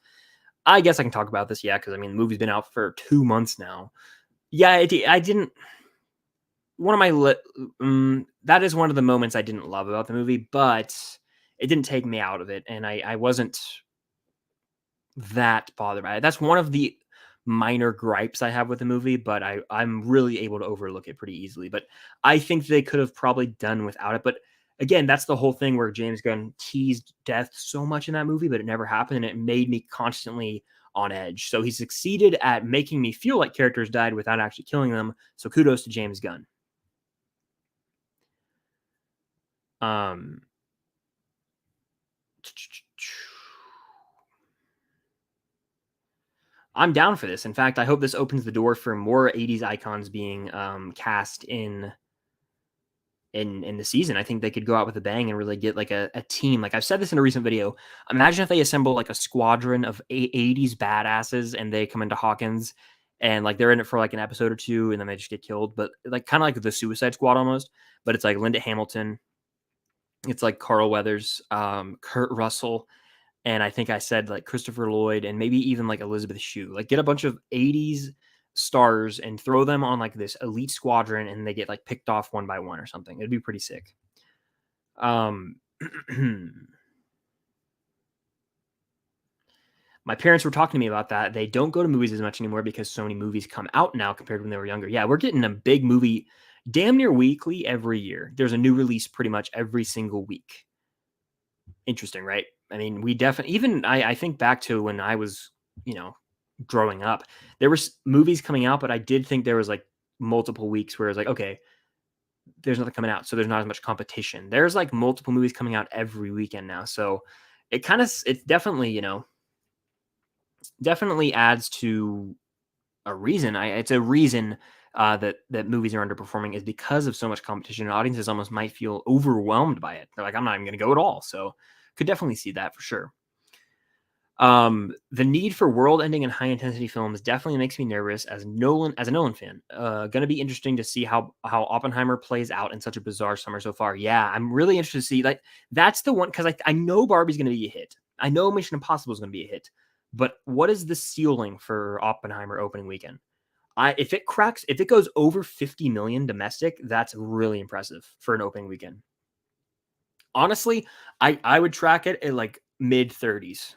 I guess I can talk about this, yeah, because, I mean, the movie's been out for 2 months now. Yeah, I didn't... One of my... that is one of the moments I didn't love about the movie, but it didn't take me out of it, and I wasn't that bothered by it. That's one of the minor gripes I have with the movie, but I'm really able to overlook it pretty easily. But I think they could have probably done without it. But again, that's the whole thing where James Gunn teased death so much in that movie, but it never happened, and it made me constantly on edge. So he succeeded at making me feel like characters died without actually killing them. So kudos to James Gunn. I'm down for this. In fact, I hope this opens the door for more 80s icons being cast in the season. I think they could go out with a bang and really get like a team. Like I've said this in a recent video. Imagine if they assemble like a squadron of 80s badasses and they come into Hawkins and like they're in it for like an episode or two and then they just get killed. But like kind of like the Suicide Squad almost. But it's like Linda Hamilton. It's like Carl Weathers, Kurt Russell. And I think I said like Christopher Lloyd and maybe even like Elizabeth Shue. Like get a bunch of 80s stars and throw them on like this elite squadron and they get like picked off one by one or something. It'd be pretty sick. My parents were talking to me about that. They don't go to movies as much anymore because so many movies come out now compared to when they were younger. Yeah, we're getting a big movie damn near weekly every year. There's a new release pretty much every single week. Interesting, right? I mean, we definitely, even I think back to when I was, growing up, there were movies coming out, but I did think there was like multiple weeks where it was like, okay, there's nothing coming out. So there's not as much competition. There's like multiple movies coming out every weekend now. So it definitely, definitely adds to a reason. It's a reason that movies are underperforming is because of so much competition. And audiences almost might feel overwhelmed by it. They're like, I'm not even going to go at all. So could definitely see that for sure. The need for world-ending and high-intensity films definitely makes me nervous as a Nolan fan. Gonna be interesting to see how Oppenheimer plays out in such a bizarre summer so far. Yeah, I'm really interested to see. Like, that's the one because I know Barbie's gonna be a hit. I know Mission Impossible is gonna be a hit. But what is the ceiling for Oppenheimer opening weekend? If it goes over 50 million domestic, that's really impressive for an opening weekend. Honestly, I would track it at like mid 30s.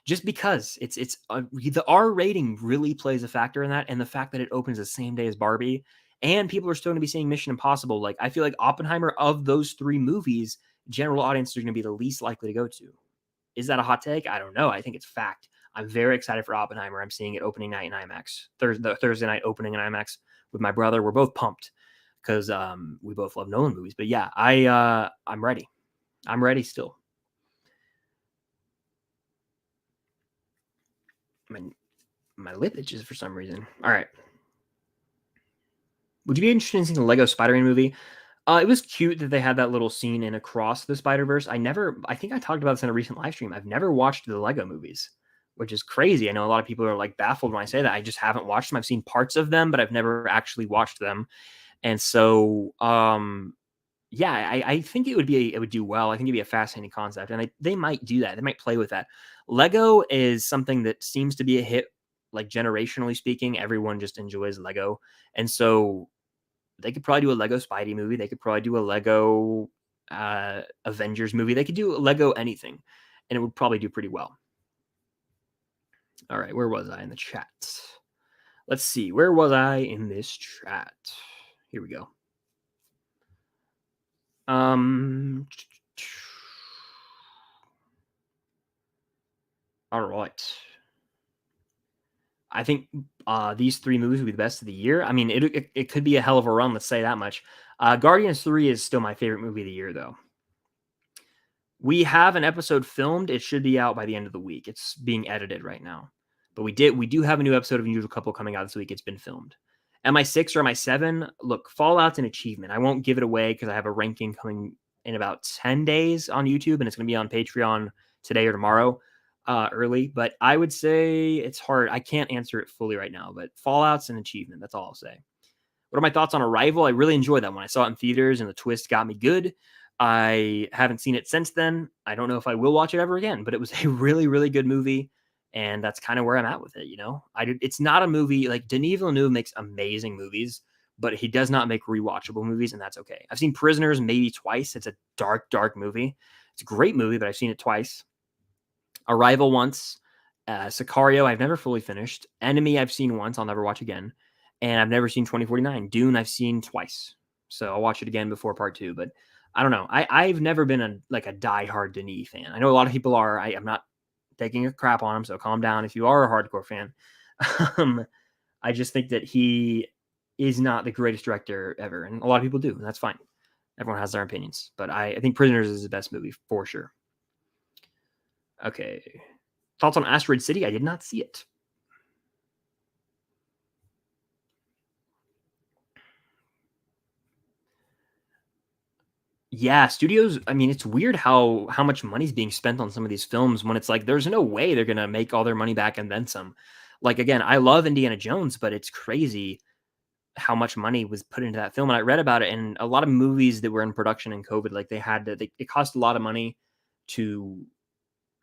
Just because it's the R rating really plays a factor in that, and the fact that it opens the same day as Barbie, and people are still going to be seeing Mission Impossible. Like I feel like Oppenheimer of those 3 movies, general audience are going to be the least likely to go to. Is that a hot take? I don't know. I think it's fact. I'm very excited for Oppenheimer. I'm seeing it opening night in IMAX. Thursday night opening in IMAX with my brother. We're both pumped because we both love Nolan movies. But yeah, I'm ready. I'm ready still. My lip itches for some reason. All right. Would you be interested in seeing the Lego Spider-Man movie? It was cute that they had that little scene in Across the Spider-Verse. I think I talked about this in a recent live stream. I've never watched the Lego movies, which is crazy. I know a lot of people are like baffled when I say that. I just haven't watched them. I've seen parts of them, but I've never actually watched them. And so, yeah, I think it would do well. I think it'd be a fascinating concept, and they might do that. They might play with that. Lego is something that seems to be a hit, like generationally speaking. Everyone just enjoys Lego, and so they could probably do a Lego Spidey movie. They could probably do a Lego Avengers movie. They could do a Lego anything, and it would probably do pretty well. All right, where was I in the chat? Let's see. Where was I in this chat? Here we go. All right. I think these three movies will be the best of the year. I mean, it could be a hell of a run, let's say that much. Guardians 3 is still my favorite movie of the year, though. We have an episode filmed. It should be out by the end of the week. It's being edited right now. But we do have a new episode of Unusual Couple coming out this week. It's been filmed. Am I 6 or am I 7? Look, Fallout's an achievement. I won't give it away because I have a ranking coming in about 10 days on YouTube, and it's going to be on Patreon today or tomorrow early. But I would say it's hard. I can't answer it fully right now, but Fallout's an achievement. That's all I'll say. What are my thoughts on Arrival? I really enjoyed that one. I saw it in theaters, and the twist got me good. I haven't seen it since then. I don't know if I will watch it ever again, but it was a really, really good movie. And that's kind of where I'm at with it. It's not a movie like Denis Villeneuve makes amazing movies, but he does not make rewatchable movies. And that's okay. I've seen Prisoners maybe twice. It's a dark, dark movie. It's a great movie, but I've seen it twice. Arrival once. Sicario, I've never fully finished. Enemy, I've seen once. I'll never watch again. And I've never seen 2049. Dune, I've seen twice. So I'll watch it again before part 2. But I don't know. I've never been a diehard Denis fan. I know a lot of people are. I'm not taking a crap on him, so calm down if you are a hardcore fan. I just think that he is not the greatest director ever, and a lot of people do, and that's fine. Everyone has their opinions, but I think Prisoners is the best movie for sure. Okay. Thoughts on Asteroid City? I did not see it. Yeah, studios, I mean, it's weird how much money's being spent on some of these films when it's like there's no way they're going to make all their money back and then some. Like again, I love Indiana Jones, but it's crazy how much money was put into that film. And I read about it, and a lot of movies that were in production in COVID, like it cost a lot of money to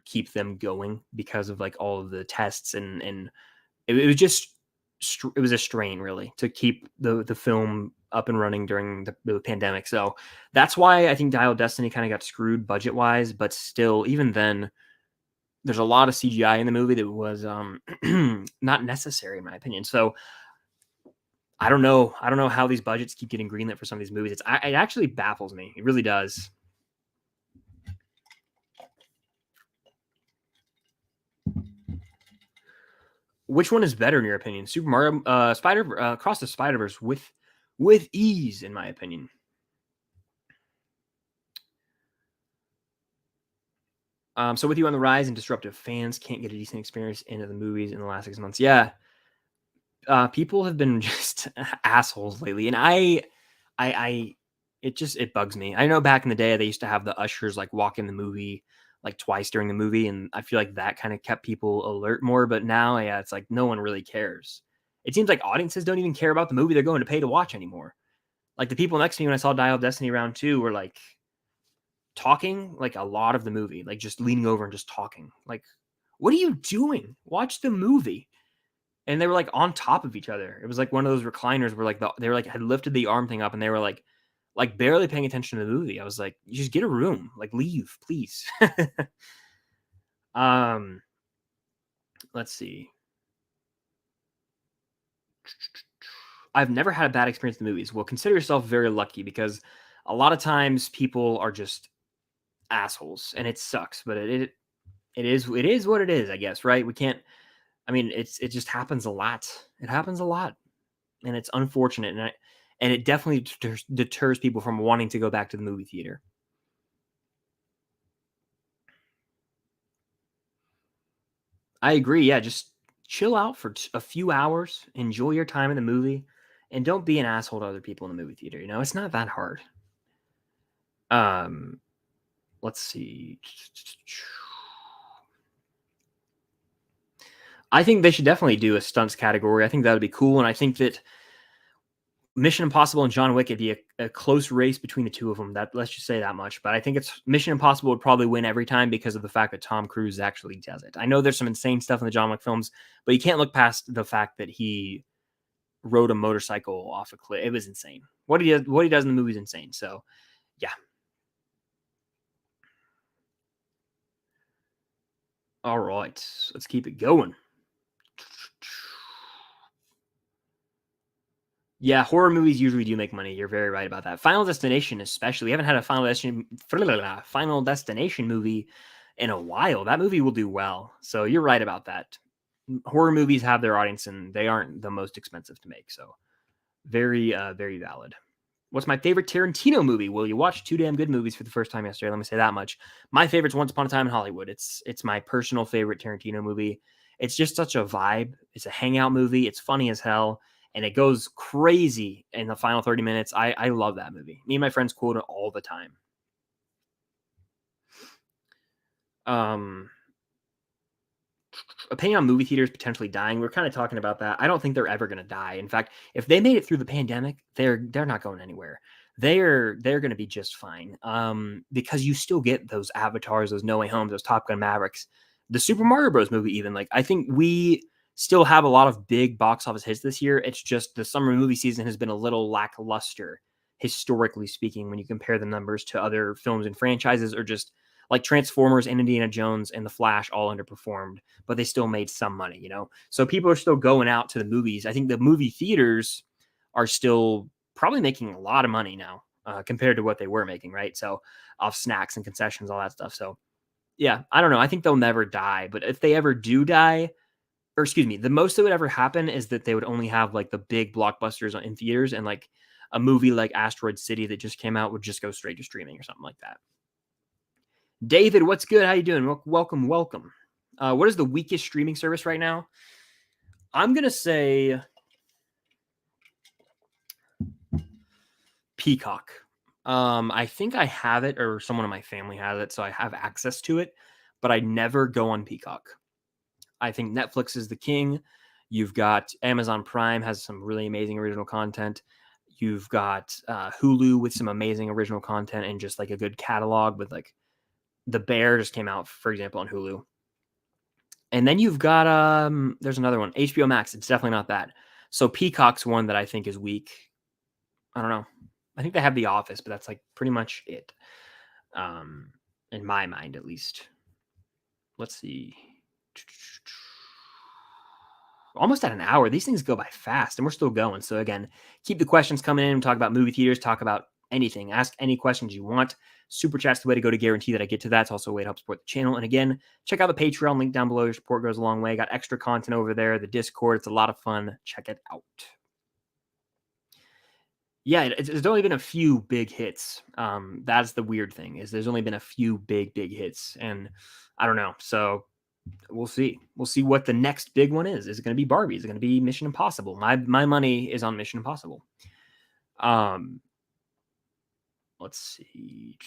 keep them going because of like all of the tests and it was just it was a strain really to keep the film up and running during the pandemic. So that's why I think Dial of Destiny kind of got screwed budget wise, but still, even then, there's a lot of CGI in the movie that was not necessary in my opinion. So I don't know how these budgets keep getting greenlit for some of these movies. It actually baffles me. It really does. Which one is better in your opinion? Super Mario Across the Spider-Verse with ease, in my opinion. So with you on the rise and disruptive, fans can't get a decent experience into the movies in the last 6 months. Yeah. People have been just assholes lately. And it bugs me. I know back in the day, they used to have the ushers like walk in the movie like twice during the movie. And I feel like that kind of kept people alert more. But now, yeah, it's like no one really cares. It seems like audiences don't even care about the movie they're going to pay to watch anymore. Like the people next to me when I saw Dial of Destiny round 2 were like talking like a lot of the movie, like just leaning over and just talking. Like, what are you doing? Watch the movie. And they were like on top of each other. It was like one of those recliners where like they were like had lifted the arm thing up and they were like barely paying attention to the movie. I was like, you just get a room, like leave, please. Let's see. I've never had a bad experience in the movies. Well, consider yourself very lucky because a lot of times people are just assholes and it sucks, but it is what it is, I guess, right? We can't I mean, it just happens a lot. It happens a lot. And it's unfortunate and it definitely deters people from wanting to go back to the movie theater. I agree. Yeah, just chill out for a few hours, enjoy your time in the movie, and don't be an asshole to other people in the movie theater. You know, it's not that hard. Let's see. I think they should definitely do a stunts category. I think that would be cool, and I think that Mission Impossible and John Wick would be a close race between the two of them. That, let's just say that much. But I think it's Mission Impossible would probably win every time because of the fact that Tom Cruise actually does it. I know there's some insane stuff in the John Wick films, but you can't look past the fact that he rode a motorcycle off a cliff. It was insane. What he does in the movie is insane. So, yeah. All right, let's keep it going. Yeah, horror movies usually do make money. You're very right about that. Final Destination, especially. We haven't had a Final Destination movie in a while. That movie will do well. So you're right about that. Horror movies have their audience, and they aren't the most expensive to make. So very, very valid. What's my favorite Tarantino movie? Well, you watched two damn good movies for the first time yesterday. Let me say that much. My favorite's Once Upon a Time in Hollywood. It's my personal favorite Tarantino movie. It's just such a vibe. It's a hangout movie. It's funny as hell, and it goes crazy in the final 30 minutes. I love that movie. Me and my friends quote it all the time. Opinion on movie theaters potentially dying. We're kind of talking about that. I don't think they're ever going to die. In fact, if they made it through the pandemic, they're not going anywhere. They're going to be just fine. Because you still get those Avatars, those No Way Homes, those Top Gun Mavericks, the Super Mario Bros. Movie. Even like I think we still have a lot of big box office hits this year. It's just the summer movie season has been a little lackluster, historically speaking, when you compare the numbers to other films and franchises, or just like Transformers and Indiana Jones and The Flash all underperformed, but they still made some money, you know? So people are still going out to the movies. I think the movie theaters are still probably making a lot of money now compared to what they were making, right? So off snacks and concessions, all that stuff. So yeah, I don't know. I think they'll never die, but if they ever do die, or excuse me, the most that would ever happen is that they would only have like the big blockbusters in theaters, and like a movie like Asteroid City that just came out would just go straight to streaming or something like that. David, what's good? How you doing? Welcome. What is the weakest streaming service right now? I'm going to say Peacock. I think I have it, or someone in my family has it, so I have access to it, but I never go on Peacock. I think Netflix is the king. You've got Amazon Prime has some really amazing original content. You've got Hulu with some amazing original content and just like a good catalog with like The Bear just came out, for example, on Hulu. And then you've got there's another one, HBO Max. It's definitely not that. So Peacock's one that I think is weak. I don't know. I think they have The Office, but that's like pretty much it. In my mind, at least. Let's see. Almost at an hour. These things go by fast, and we're still going. So again, keep the questions coming in. Talk about movie theaters. Talk about anything. Ask any questions you want. Super chat's the way to go to guarantee that I get to that. It's also a way to help support the channel. And again, check out the Patreon link down below. Your support goes a long way. Got extra content over there. The Discord. It's a lot of fun. Check it out. Yeah, there's only been a few big hits. That's the weird thing, is there's only been a few big hits, and I don't know. So we'll see. We'll see what the next big one is. Is it going to be Barbie? Is it going to be Mission Impossible? My money is on Mission Impossible. Let's see.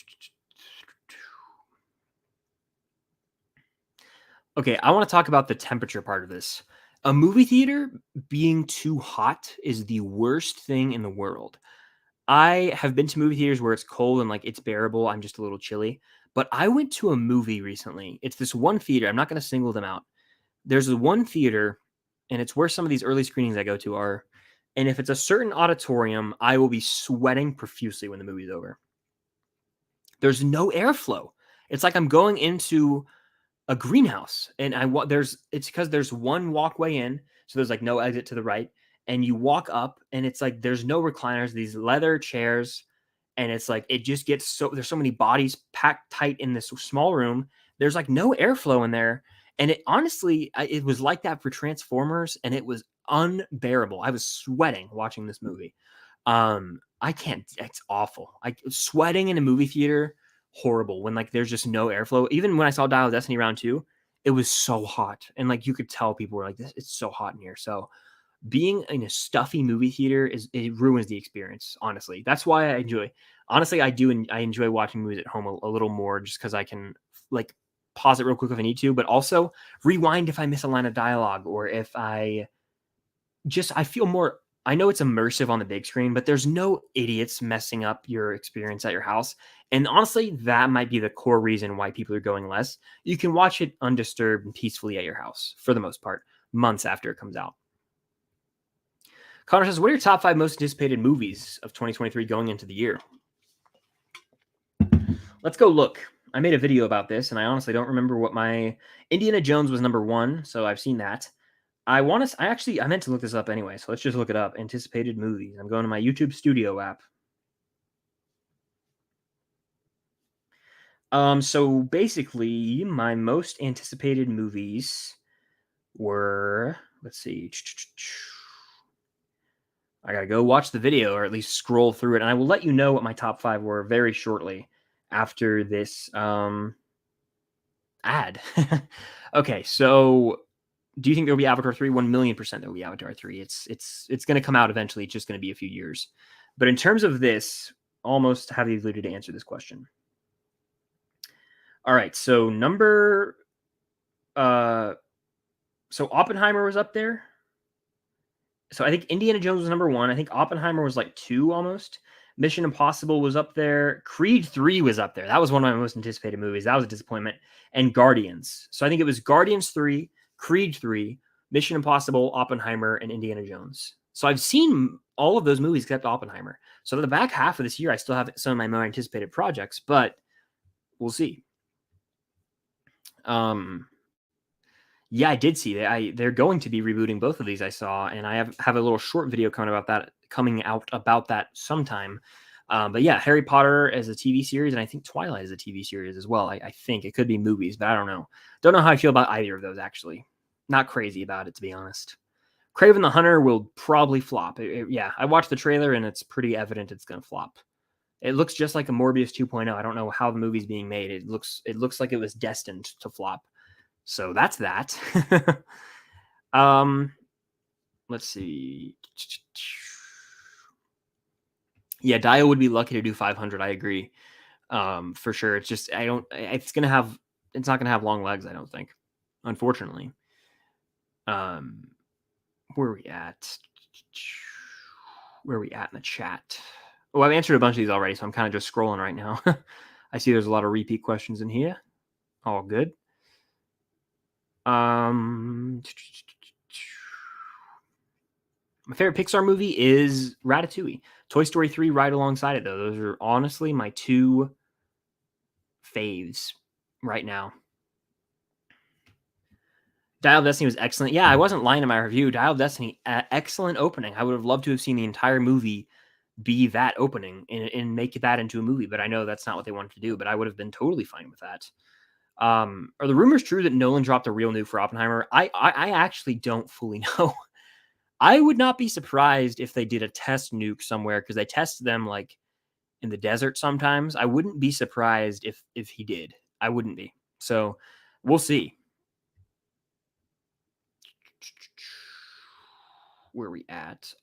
Okay, I want to talk about the temperature part of this. A movie theater being too hot is the worst thing in the world. I have been to movie theaters where it's cold and like it's bearable. I'm just a little chilly. But I went to a movie recently. It's this one theater. I'm not going to single them out. There's one theater, and it's where some of these early screenings I go to are. And if it's a certain auditorium, I will be sweating profusely when the movie's over. There's no airflow. It's like I'm going into a greenhouse, and it's because there's one walkway in, so there's like no exit to the right, and you walk up, and it's like there's no recliners, these leather chairs, and it's like it just gets there's so many bodies packed tight in this small room. There's like no airflow in there, and it honestly it was like that for Transformers, and it was unbearable. I was sweating watching this movie. I can't. It's awful. Sweating in a movie theater, horrible. When like there's just no airflow. Even when I saw Dial of Destiny Round 2, it was so hot. And like you could tell people were like, this it's so hot in here. So being in a stuffy movie theater it ruins the experience, honestly. That's why I enjoy honestly, I enjoy watching movies at home a little more just because I can like pause it real quick if I need to, but also rewind if I miss a line of dialogue or if I feel more. I know it's immersive on the big screen, but there's no idiots messing up your experience at your house. And honestly, that might be the core reason why people are going less. You can watch it undisturbed and peacefully at your house for the most part, months after it comes out. Connor says, what are your top 5 most anticipated movies of 2023 going into the year? Let's go look. I made a video about this, and I honestly don't remember what my Indiana Jones was number 1, so I've seen that. I meant to look this up anyway, so let's just look it up. Anticipated movies. I'm going to my YouTube Studio app. So basically, my most anticipated movies were, let's see. I gotta go watch the video or at least scroll through it, and I will let you know what my top 5 were very shortly after this ad. Okay, so do you think there'll be Avatar 3? 1,000,000% there will be Avatar 3. It's going to come out eventually. It's just going to be a few years. But in terms of this, almost have the ability to answer this question. All right, so so Oppenheimer was up there. So I think Indiana Jones was number 1. I think Oppenheimer was like 2 almost. Mission Impossible was up there. Creed 3 was up there. That was one of my most anticipated movies. That was a disappointment. And Guardians. So I think it was Guardians 3, Creed 3, Mission Impossible, Oppenheimer, and Indiana Jones. So I've seen all of those movies except Oppenheimer. So the back half of this year, I still have some of my more anticipated projects, but we'll see. Yeah, I did see that. They're going to be rebooting both of these. I saw, and I have a little short video coming out about that sometime. But yeah, Harry Potter as a TV series, and I think Twilight is a TV series as well. I think it could be movies, but I don't know. Don't know how I feel about either of those, actually. Not crazy about it, to be honest. Kraven the Hunter will probably flop. Yeah, I watched the trailer, and it's pretty evident it's going to flop. It looks just like a Morbius 2.0. I don't know how the movie's being made. It looks like it was destined to flop. So that's that. Let's see. Yeah, Dio would be lucky to do 500. I agree. For sure. It's just it's not gonna have long legs, I don't think. Unfortunately. Where are we at? Where are we at in the chat? Oh, I've answered a bunch of these already, so I'm kind of just scrolling right now. I see there's a lot of repeat questions in here. All good. My favorite Pixar movie is Ratatouille. Toy Story 3 right alongside it, though. Those are honestly my 2 faves right now. Dial of Destiny was excellent. Yeah, I wasn't lying in my review. Dial of Destiny, excellent opening. I would have loved to have seen the entire movie be that opening and make that into a movie, but I know that's not what they wanted to do, but I would have been totally fine with that. Are the rumors true that Nolan dropped a real nuke for Oppenheimer? I actually don't fully know. I would not be surprised if they did a test nuke somewhere because they test them like in the desert sometimes. I wouldn't be surprised if he did. I wouldn't be. So we'll see. Where are we at?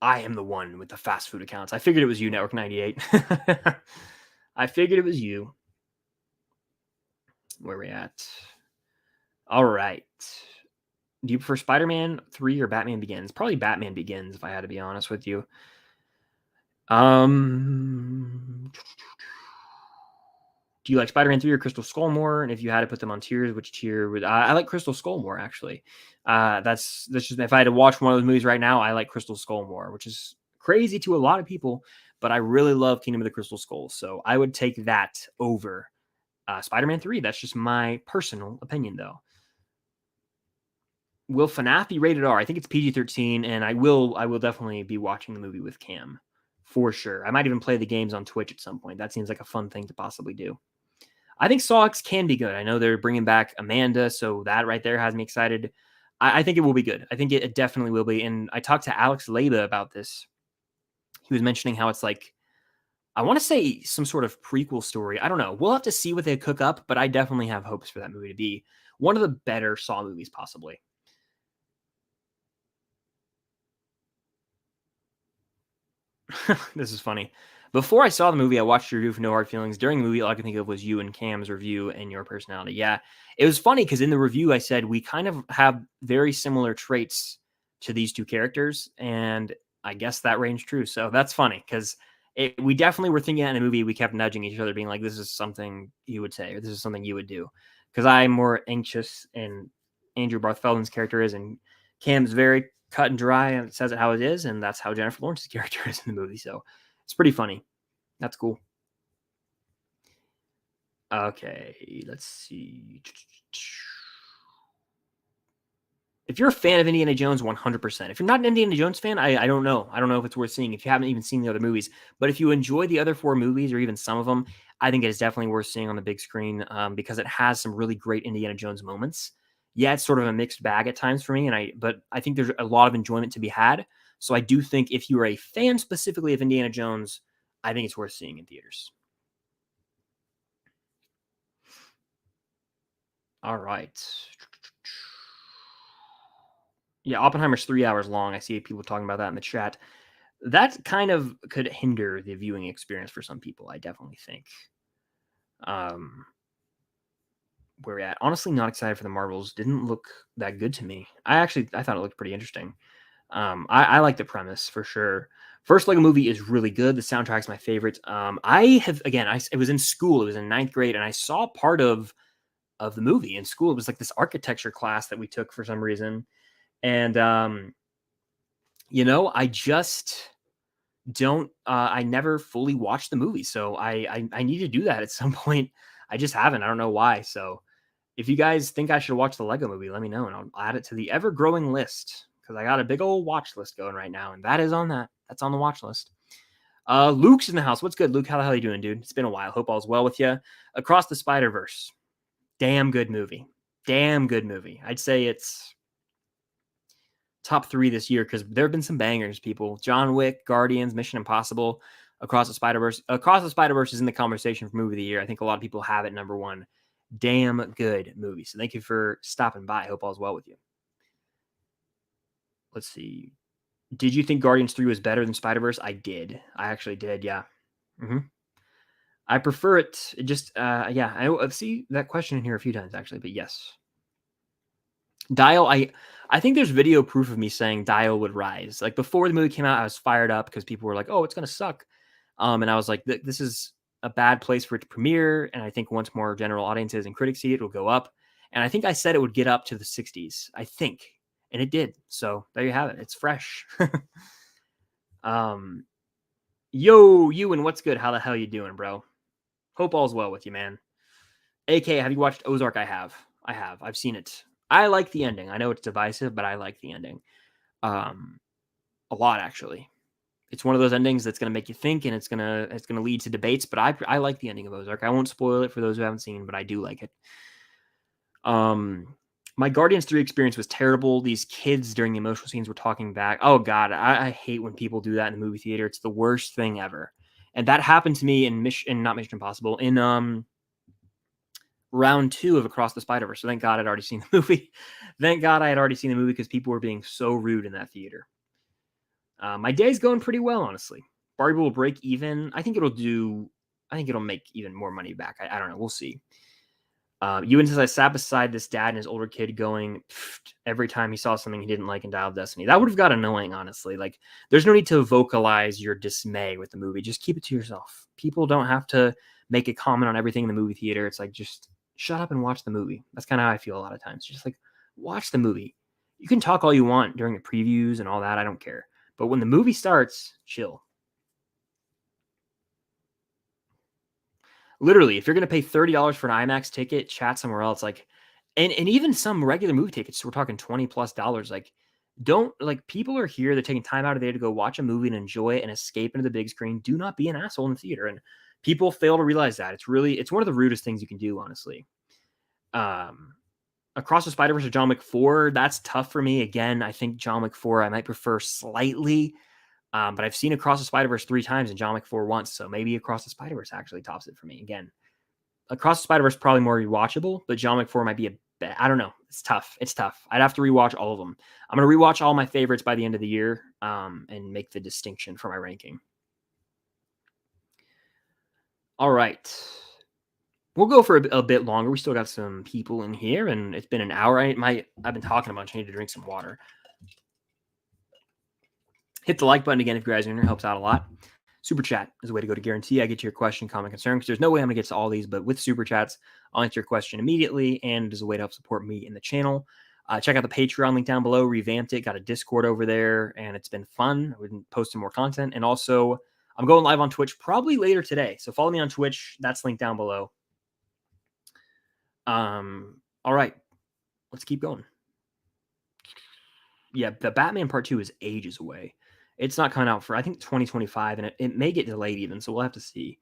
I am the one with the fast food accounts. I figured it was you, Network 98. I figured it was you. Where are we at? All right. Do you prefer Spider-Man 3 or Batman Begins? Probably Batman Begins, if I had to be honest with you. Do you like Spider-Man 3 or Crystal Skull more? And if you had to put them on tiers, which tier would I like Crystal Skull more, actually. That's just if I had to watch one of those movies right now, I like Crystal Skull more, which is crazy to a lot of people, but I really love Kingdom of the Crystal Skull. So I would take that over Spider-Man 3. That's just my personal opinion, though. Will FNAF be rated R? I think it's PG-13, and I will definitely be watching the movie with Cam for sure. I might even play the games on Twitch at some point. That seems like a fun thing to possibly do. I think Saw X can be good. I know they're bringing back Amanda, so that right there has me excited. I think it will be good. I think it definitely will be. And I talked to Alex Leba about this. He was mentioning how it's like I want to say some sort of prequel story. I don't know. We'll have to see what they cook up, but I definitely have hopes for that movie to be one of the better Saw movies, possibly. This is funny. Before I saw the movie, I watched your review for No Hard Feelings. During the movie, all I could think of was you and Cam's review and your personality. Yeah, it was funny because in the review, I said we kind of have very similar traits to these two characters, and I guess that ranged true. So that's funny because we definitely were thinking that in a movie. We kept nudging each other, being like, "This is something you would say," or "This is something you would do." Because I'm more anxious, and Andrew Barth Feldman's character is, and Cam's very cut and dry and says it how it is, and that's how Jennifer Lawrence's character is in the movie. So it's pretty funny. That's cool. Okay, let's see. If you're a fan of Indiana Jones, 100%. If you're not an Indiana Jones fan, I don't know. I don't know if it's worth seeing if you haven't even seen the other movies. But if you enjoy the other four movies or even some of them, I think it is definitely worth seeing on the big screen because it has some really great Indiana Jones moments. Yeah, it's sort of a mixed bag at times for me, but I think there's a lot of enjoyment to be had. So I do think if you are a fan specifically of Indiana Jones, I think it's worth seeing in theaters. All right. Yeah, Oppenheimer's 3 hours long. I see people talking about that in the chat. That kind of could hinder the viewing experience for some people, I definitely think. Um, where we at? Honestly, not excited for the Marvels. Didn't look that good to me. I thought it looked pretty interesting. I like the premise for sure. First Lego movie is really good. The soundtrack's my favorite. I have again, it was in school. It was in ninth grade, and I saw part of the movie in school. It was like this architecture class that we took for some reason, and I just don't. I never fully watched the movie, so I need to do that at some point. I just haven't. I don't know why. So if you guys think I should watch the Lego movie, let me know, and I'll add it to the ever growing list because I got a big old watch list going right now, and that is on that. That's on the watch list. Luke's in the house. What's good, Luke? How the hell are you doing, dude? It's been a while. Hope all's well with you. Across the Spider Verse, damn good movie. Damn good movie. I'd say it's top 3 this year because there have been some bangers, people. John Wick, Guardians, Mission Impossible, Across the Spider-Verse. Across the Spider-Verse is in the conversation for movie of the year. I think a lot of people have it number 1. Damn good movie. So thank you for stopping by. I hope all's well with you. Let's see. Did you think Guardians 3 was better than Spider-Verse? I did. I actually did, yeah. Mm-hmm. I prefer it. Just, yeah. I see that question in here a few times, actually, but yes. Dial, I think there's video proof of me saying Dial would rise. Like before the movie came out, I was fired up because people were like, "Oh, it's gonna suck," and I was like, "This is a bad place for it to premiere." And I think once more general audiences and critics see it, it'll go up. And I think I said it would get up to the 60s. I think, and it did. So there you have it. It's fresh. um, yo, Ewan, what's good? How the hell you doing, bro? Hope all's well with you, man. AK, have you watched Ozark? I have. I have. I've seen it. I like the ending. I know it's divisive, but I like the ending. A lot actually. It's one of those endings that's going to make you think, and it's gonna lead to debates. But I like the ending of Ozark. I won't spoil it for those who haven't seen, but I do like it. My Guardians 3 experience was terrible. These kids during the emotional scenes were talking back. Oh God, I hate when people do that in the movie theater. It's the worst thing ever. And that happened to me in not Mission Impossible, in round 2 of Across the Spider-Verse. So thank God I'd already seen the movie. Thank God I had already seen the movie because people were being so rude in that theater. My day's going pretty well, honestly. Barbie will break even. I think it'll make even more money back. I don't know. We'll see. Ewan says I sat beside this dad and his older kid going every time he saw something he didn't like in Dial of Destiny. That would have got annoying, honestly. Like, there's no need to vocalize your dismay with the movie. Just keep it to yourself. People don't have to make a comment on everything in the movie theater. It's like, just shut up and watch the movie. That's kind of how I feel a lot of times. Just like, watch the movie. You can talk all you want during the previews and all that. I don't care. But when the movie starts, chill. Literally, if you're going to pay $30 for an IMAX ticket, chat somewhere else. Like, and even some regular movie tickets, we're talking $20+ like, don't, like, people are here, they're taking time out of their day to go watch a movie and enjoy it and escape into the big screen. Do not be an asshole in the theater. And people fail to realize that. It's one of the rudest things you can do, honestly. Across the Spider-Verse or John Wick 4, that's tough for me. Again, I think John Wick 4 I might prefer slightly, But I've seen Across the Spider-Verse 3 times and John Wick 4 once, so maybe Across the Spider-Verse actually tops it for me. Again, Across the Spider-Verse probably more rewatchable, but John Wick 4 might be I don't know. It's tough. It's tough. I'd have to rewatch all of them. I'm going to rewatch all my favorites by the end of the year, and make the distinction for my ranking. All right. We'll go for a bit longer. We still got some people in here, and it's been an hour. I've been talking a bunch. I need to drink some water. Hit the like button again if you guys are in here. Helps out a lot. Super chat is a way to go to guarantee I get to your question, comment, concern, because there's no way I'm going to get to all these, but with super chats, I'll answer your question immediately, and it is a way to help support me in the channel. Check out the Patreon link down below. Revamped it. Got a Discord over there, and it's been fun. We've been posting more content, and also I'm going live on Twitch probably later today, so follow me on Twitch. That's linked down below. All right, let's keep going. Yeah, the Batman Part 2 is ages away. It's not coming out for, I think, 2025, and it may get delayed even, so we'll have to see.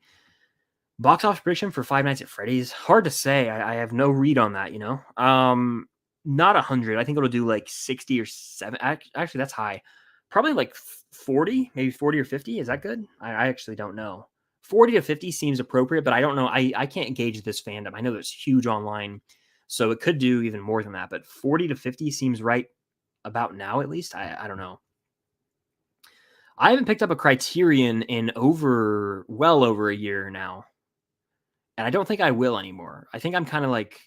Box office prediction for Five Nights at Freddy's? Hard to say. I have no read on that, Not 100. I think it'll do like 60 or 7. Actually, that's high. Probably like 40, maybe 40 or 50. Is that good? I actually don't know. 40 to 50 seems appropriate, but I don't know. I can't gauge this fandom. I know there's huge online, so it could do even more than that, but 40 to 50 seems right about now, at least. I don't know. I haven't picked up a Criterion in well over a year now. And I don't think I will anymore. I think I'm kind of like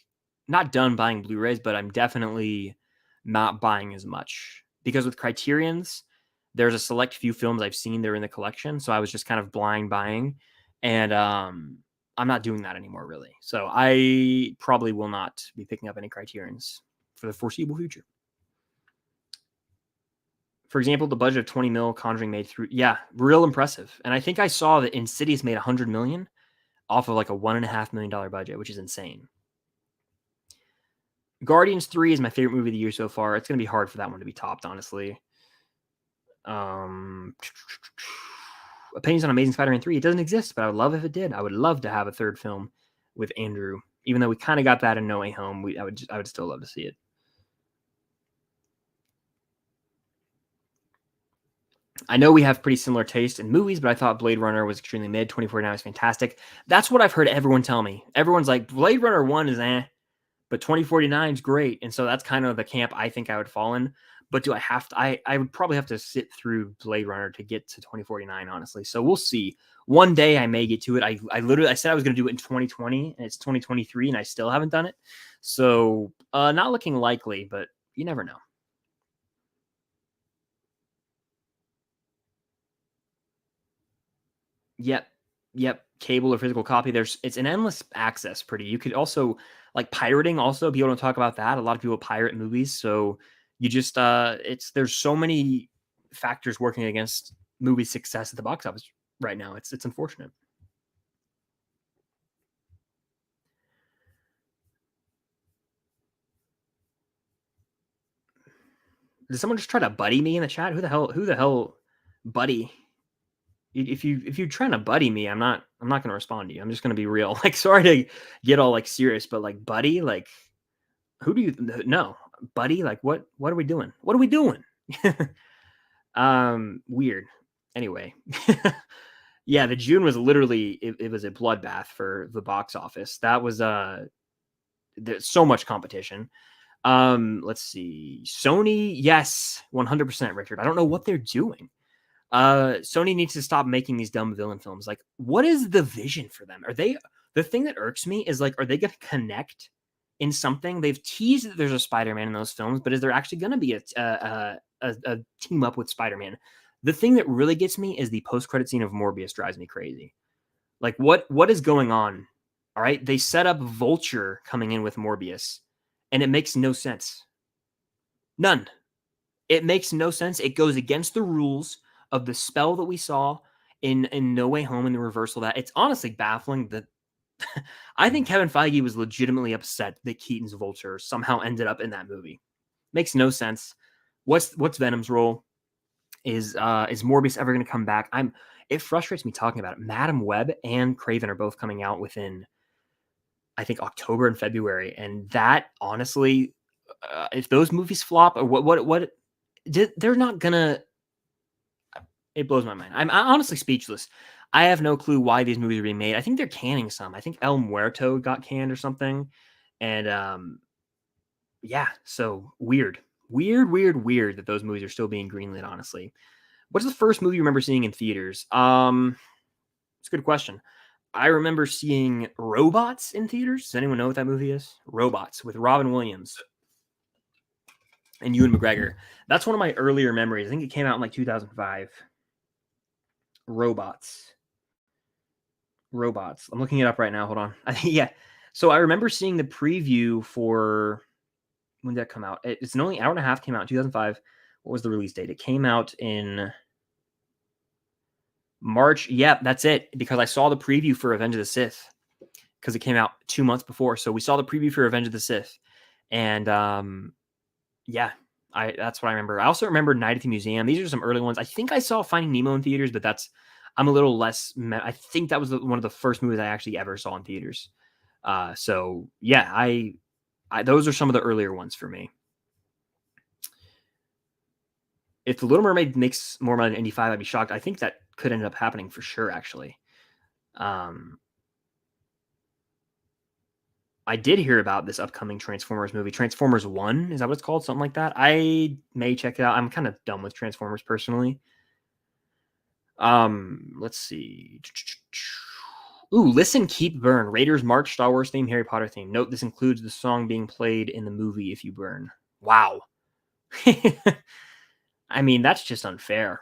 not done buying Blu-rays, but I'm definitely not buying as much. Because with Criterions, there's a select few films I've seen that are in the collection. So I was just kind of blind buying. And I'm not doing that anymore, really. So I probably will not be picking up any Criterions for the foreseeable future. For example, the budget of 20 mil, Conjuring made through. Yeah, real impressive. And I think I saw that Insidious made 100 million off of like a $1.5 million budget, which is insane. Guardians 3 is my favorite movie of the year so far. It's going to be hard for that one to be topped, honestly. Opinions on Amazing Spider-Man 3. It doesn't exist, but I would love if it did. I would love to have a third film with Andrew. Even though we kind of got that in No Way Home, I would still love to see it. I know we have pretty similar taste in movies, but I thought Blade Runner was extremely mid. 2049 is fantastic. That's what I've heard everyone tell me. Everyone's like, Blade Runner 1 is but 2049 is great. And so that's kind of the camp I think I would fall in. But do I have to? I would probably have to sit through Blade Runner to get to 2049, honestly. So we'll see. One day I may get to it. I said I was going to do it in 2020, and it's 2023, and I still haven't done it. So not looking likely, but you never know. Yep. Cable or physical copy. It's an endless access. Pretty. You could also like pirating. Also, people don't talk about that. A lot of people pirate movies, so you just there's so many factors working against movie success at the box office right now. It's unfortunate. Did someone just try to buddy me in the chat? Who the hell, buddy? If you're trying to buddy me, I'm not going to respond to you. I'm just going to be real. Like, sorry to get all like serious, but like buddy, like who do you know? Buddy, like what are we doing? What are we doing? Weird. Anyway. Yeah, the June was literally it was a bloodbath for the box office. That was there's so much competition. Let's see. Sony, yes, 100% Richard. I don't know what they're doing. Sony needs to stop making these dumb villain films. Like, what is the vision for them? The thing that irks me is like, are they going to connect in something? They've teased that there's a Spider-Man in those films, but is there actually going to be a team up with Spider-Man? The thing that really gets me is the post-credit scene of Morbius drives me crazy. Like, what is going on? All right, they set up Vulture coming in with Morbius, and it makes no sense. None. It makes no sense. It goes against the rules of the spell that we saw in No Way Home and the reversal of that. It's honestly baffling that I think Kevin Feige was legitimately upset that Keaton's Vulture somehow ended up in that movie. Makes no sense. What's Venom's role? Is Morbius ever going to come back? It frustrates me talking about it. Madam Web and Craven are both coming out within, I think, October and February, and that honestly, if those movies flop or what, they're not gonna. It blows my mind. I'm honestly speechless. I have no clue why these movies are being made. I think they're canning some. I think El Muerto got canned or something. And yeah, so weird. Weird that those movies are still being greenlit, honestly. What's the first movie you remember seeing in theaters? It's a good question. I remember seeing Robots in theaters. Does anyone know what that movie is? Robots with Robin Williams and Ewan McGregor. That's one of my earlier memories. I think it came out in like 2005. Robots. I'm looking it up right now. Hold on. Yeah. So I remember seeing the preview for, when did that come out? It's only an hour and a half. Came out in 2005. What was the release date? It came out in March. Yep, that's it. Because I saw the preview for Revenge of the Sith because it came out 2 months before. So we saw the preview for Revenge of the Sith, and yeah, that's what I remember. I also remember Night at the Museum. These are some early ones. I think I saw Finding Nemo in theaters, but I'm a little less. I think that was one of the first movies I actually ever saw in theaters. So yeah, I those are some of the earlier ones for me. If The Little Mermaid makes more money than Indy 5, I'd be shocked. I think that could end up happening for sure, actually. I did hear about this upcoming Transformers movie. Transformers 1, is that what it's called? Something like that. I may check it out. I'm kind of done with Transformers personally. Let's see. Ooh, Listen, Keep, Burn. Raiders, March, Star Wars theme, Harry Potter theme. Note this includes the song being played in the movie If You Burn. Wow. I mean, that's just unfair.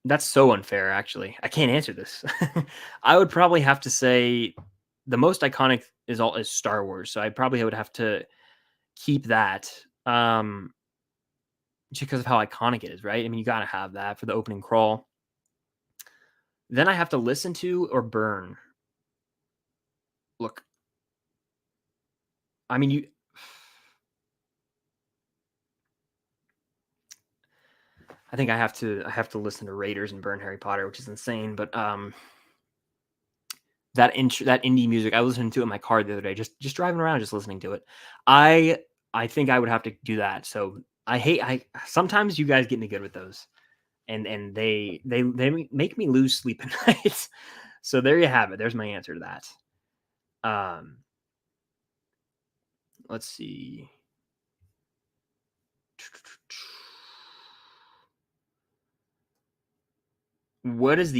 That's so unfair, actually. I can't answer this. I would probably have to say the most iconic is Star Wars, so I probably would have to keep that. Just because of how iconic it is, right? I mean, you got to have that for the opening crawl. Then I have to listen to or burn. Look, I mean, I think I have to listen to Raiders and burn Harry Potter, which is insane. But that indie music, I listened to it in my car the other day, just driving around, just listening to it. I think I would have to do that. So I sometimes you guys get me good with those, and they make me lose sleep at night. So there you have it. There's my answer to that. Let's see. When is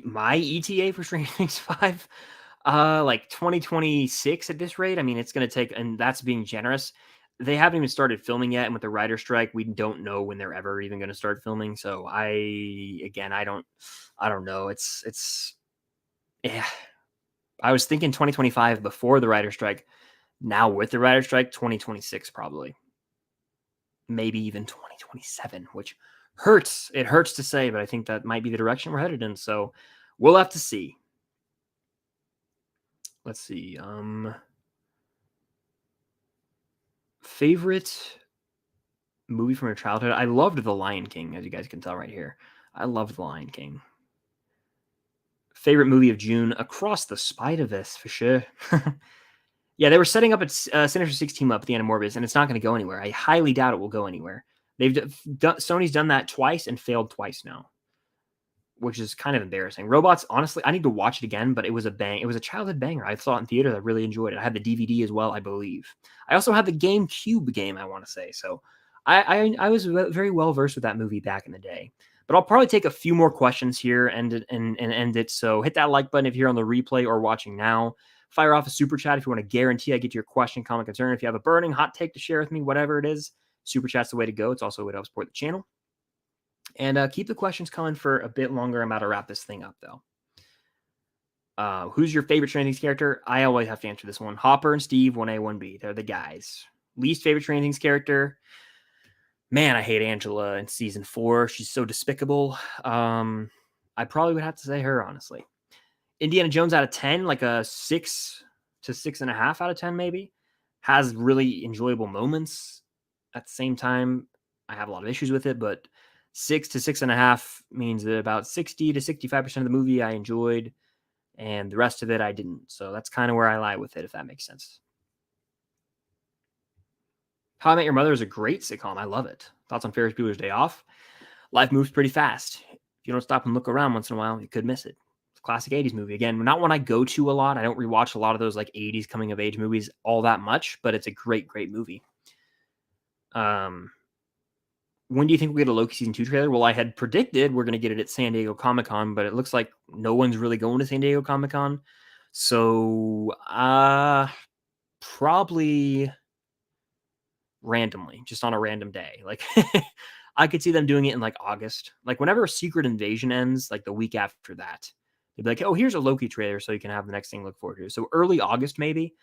my ETA for Stranger Things 5? Like 2026 at this rate. I mean, it's going to take, and that's being generous. They haven't even started filming yet, and with the writer strike, we don't know when they're ever even going to start filming. So I don't know. It's yeah. I was thinking 2025 before the writer strike. Now with the writer strike, 2026 probably. Maybe even 2027, which hurts. It hurts to say, but I think that might be the direction we're headed in. So we'll have to see. Let's see. Favorite movie from your childhood? I loved The Lion King, as you guys can tell right here. I loved The Lion King. Favorite movie of June? Across the Spider-Verse, for sure. Yeah, they were setting up its Sinister Six team up at the end of Morbius, and it's not going to go anywhere. I highly doubt it will go anywhere. Sony's done that twice and failed twice now, which is kind of embarrassing. Robots, honestly, I need to watch it again, but it was a bang. It was a childhood banger. I saw it in theater. I really enjoyed it. I had the DVD as well, I believe. I also had the GameCube game, I want to say. So I was very well versed with that movie back in the day. But I'll probably take a few more questions here and end it. So hit that like button if you're on the replay or watching now. Fire off a super chat if you want to guarantee I get to your question, comment, concern. If you have a burning hot take to share with me, whatever it is, super chat's the way to go. It's also a way to help support the channel. And keep the questions coming for a bit longer. I'm about to wrap this thing up, though. Who's your favorite Stranger Things character? I always have to answer this one. Hopper and Steve, 1A, 1B. They're the guys. Least favorite Stranger Things character? Man, I hate Angela in season 4. She's so despicable. I probably would have to say her, honestly. Indiana Jones out of 10, like a 6 to 6.5 out of 10, maybe. Has really enjoyable moments. At the same time, I have a lot of issues with it, but 6 to 6.5 means that about 60 to 65% of the movie I enjoyed, and the rest of it I didn't. So that's kind of where I lie with it, if that makes sense. How I Met Your Mother is a great sitcom. I love it. Thoughts on Ferris Bueller's Day Off? life moves pretty fast. If you don't stop and look around once in a while, you could miss it. It's a classic 80s movie. Again, not one I go to a lot. I don't rewatch a lot of those like 80s coming of age movies all that much, but it's a great, great movie. When do you think we get a Loki season 2 trailer? Well, I had predicted we're going to get it at San Diego Comic-Con, but it looks like no one's really going to San Diego Comic-Con. So, probably randomly, just on a random day. Like, I could see them doing it in like August. Like, whenever Secret Invasion ends, like the week after that, they'd be like, oh, here's a Loki trailer so you can have the next thing to look forward to. So, early August, maybe.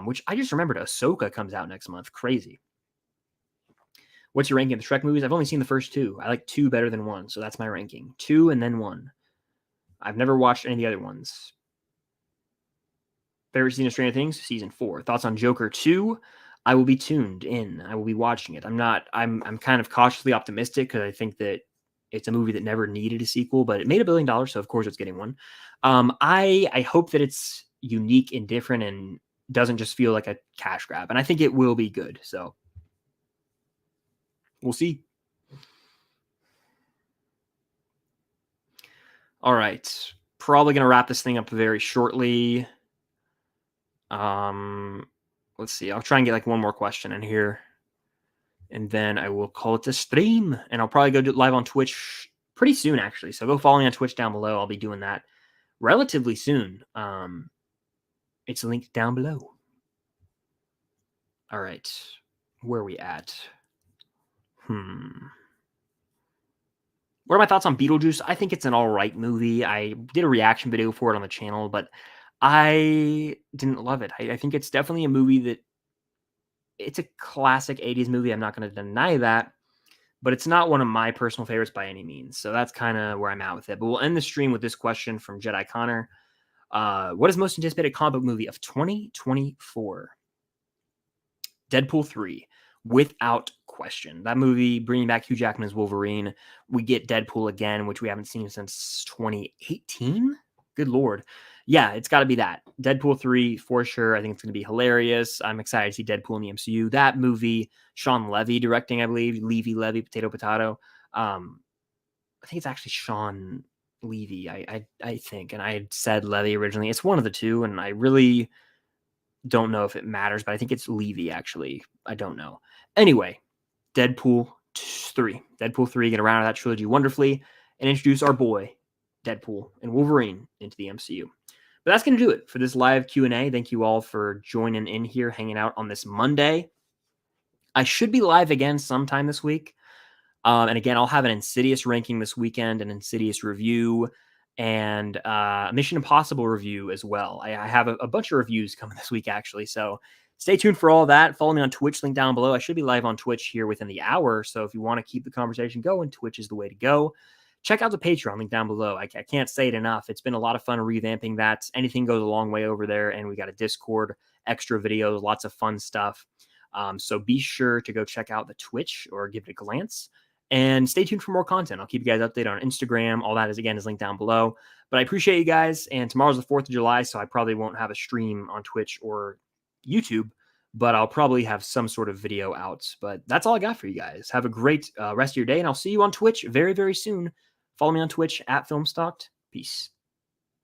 Which I just remembered Ahsoka comes out next month. Crazy. What's your ranking of the Shrek movies? I've only seen the first 2. I like 2 better than 1, so that's my ranking. 2 and then 1. I've never watched any of the other ones. Favorite season of Stranger Things? Season 4. Thoughts on Joker 2? I will be tuned in. I will be watching it. I'm kind of cautiously optimistic because I think that it's a movie that never needed a sequel, but it made $1 billion, so of course it's getting one. I hope that it's unique and different and doesn't just feel like a cash grab, and I think it will be good, so we'll see. All right. Probably going to wrap this thing up very shortly. Let's see. I'll try and get like one more question in here. And then I will call it a stream. And I'll probably go do live on Twitch pretty soon, actually. So go follow me on Twitch down below. I'll be doing that relatively soon. It's linked down below. All right. Where are we at? What are my thoughts on Beetlejuice? I think it's an all right movie. I did a reaction video for it on the channel, but I didn't love it. I think it's definitely a movie that it's a classic 80s movie. I'm not going to deny that, but it's not one of my personal favorites by any means. So that's kind of where I'm at with it. But we'll end the stream with this question from Jedi Connor. What is the most anticipated comic book movie of 2024? Deadpool 3. Without question. That movie, bringing back Hugh Jackman as Wolverine. We get Deadpool again, which we haven't seen since 2018. Good Lord. Yeah, it's got to be that. Deadpool 3 for sure. I think it's going to be hilarious. I'm excited to see Deadpool in the MCU. That movie, Sean Levy directing, I believe. Levy, potato. I think it's actually Sean Levy, I think. And I had said Levy originally. It's one of the two, and I really don't know if it matters, but I think it's Levy, actually. I don't know. Anyway, Deadpool 3. Deadpool 3, get around that trilogy wonderfully and introduce our boy, Deadpool and Wolverine, into the MCU. But that's going to do it for this live Q&A. Thank you all for joining in here, hanging out on this Monday. I should be live again sometime this week. And again, I'll have an Insidious ranking this weekend, an Insidious review, and a Mission Impossible review as well. I have a bunch of reviews coming this week, actually. So stay tuned for all that. Follow me on Twitch, link down below. I should be live on Twitch here within the hour. So if you want to keep the conversation going, Twitch is the way to go. Check out the Patreon, link down below. I can't say it enough. It's been a lot of fun revamping that. Anything goes a long way over there. And we got a Discord, extra videos, lots of fun stuff. So be sure to go check out the Twitch or give it a glance. And stay tuned for more content. I'll keep you guys updated on Instagram. All that is linked down below. But I appreciate you guys. And tomorrow's the 4th of July, so I probably won't have a stream on Twitch or YouTube, but I'll probably have some sort of video out. But that's all I got for you guys. Have a great rest of your day, and I'll see you on Twitch very, very soon. Follow me on Twitch @FilmStalked. Peace.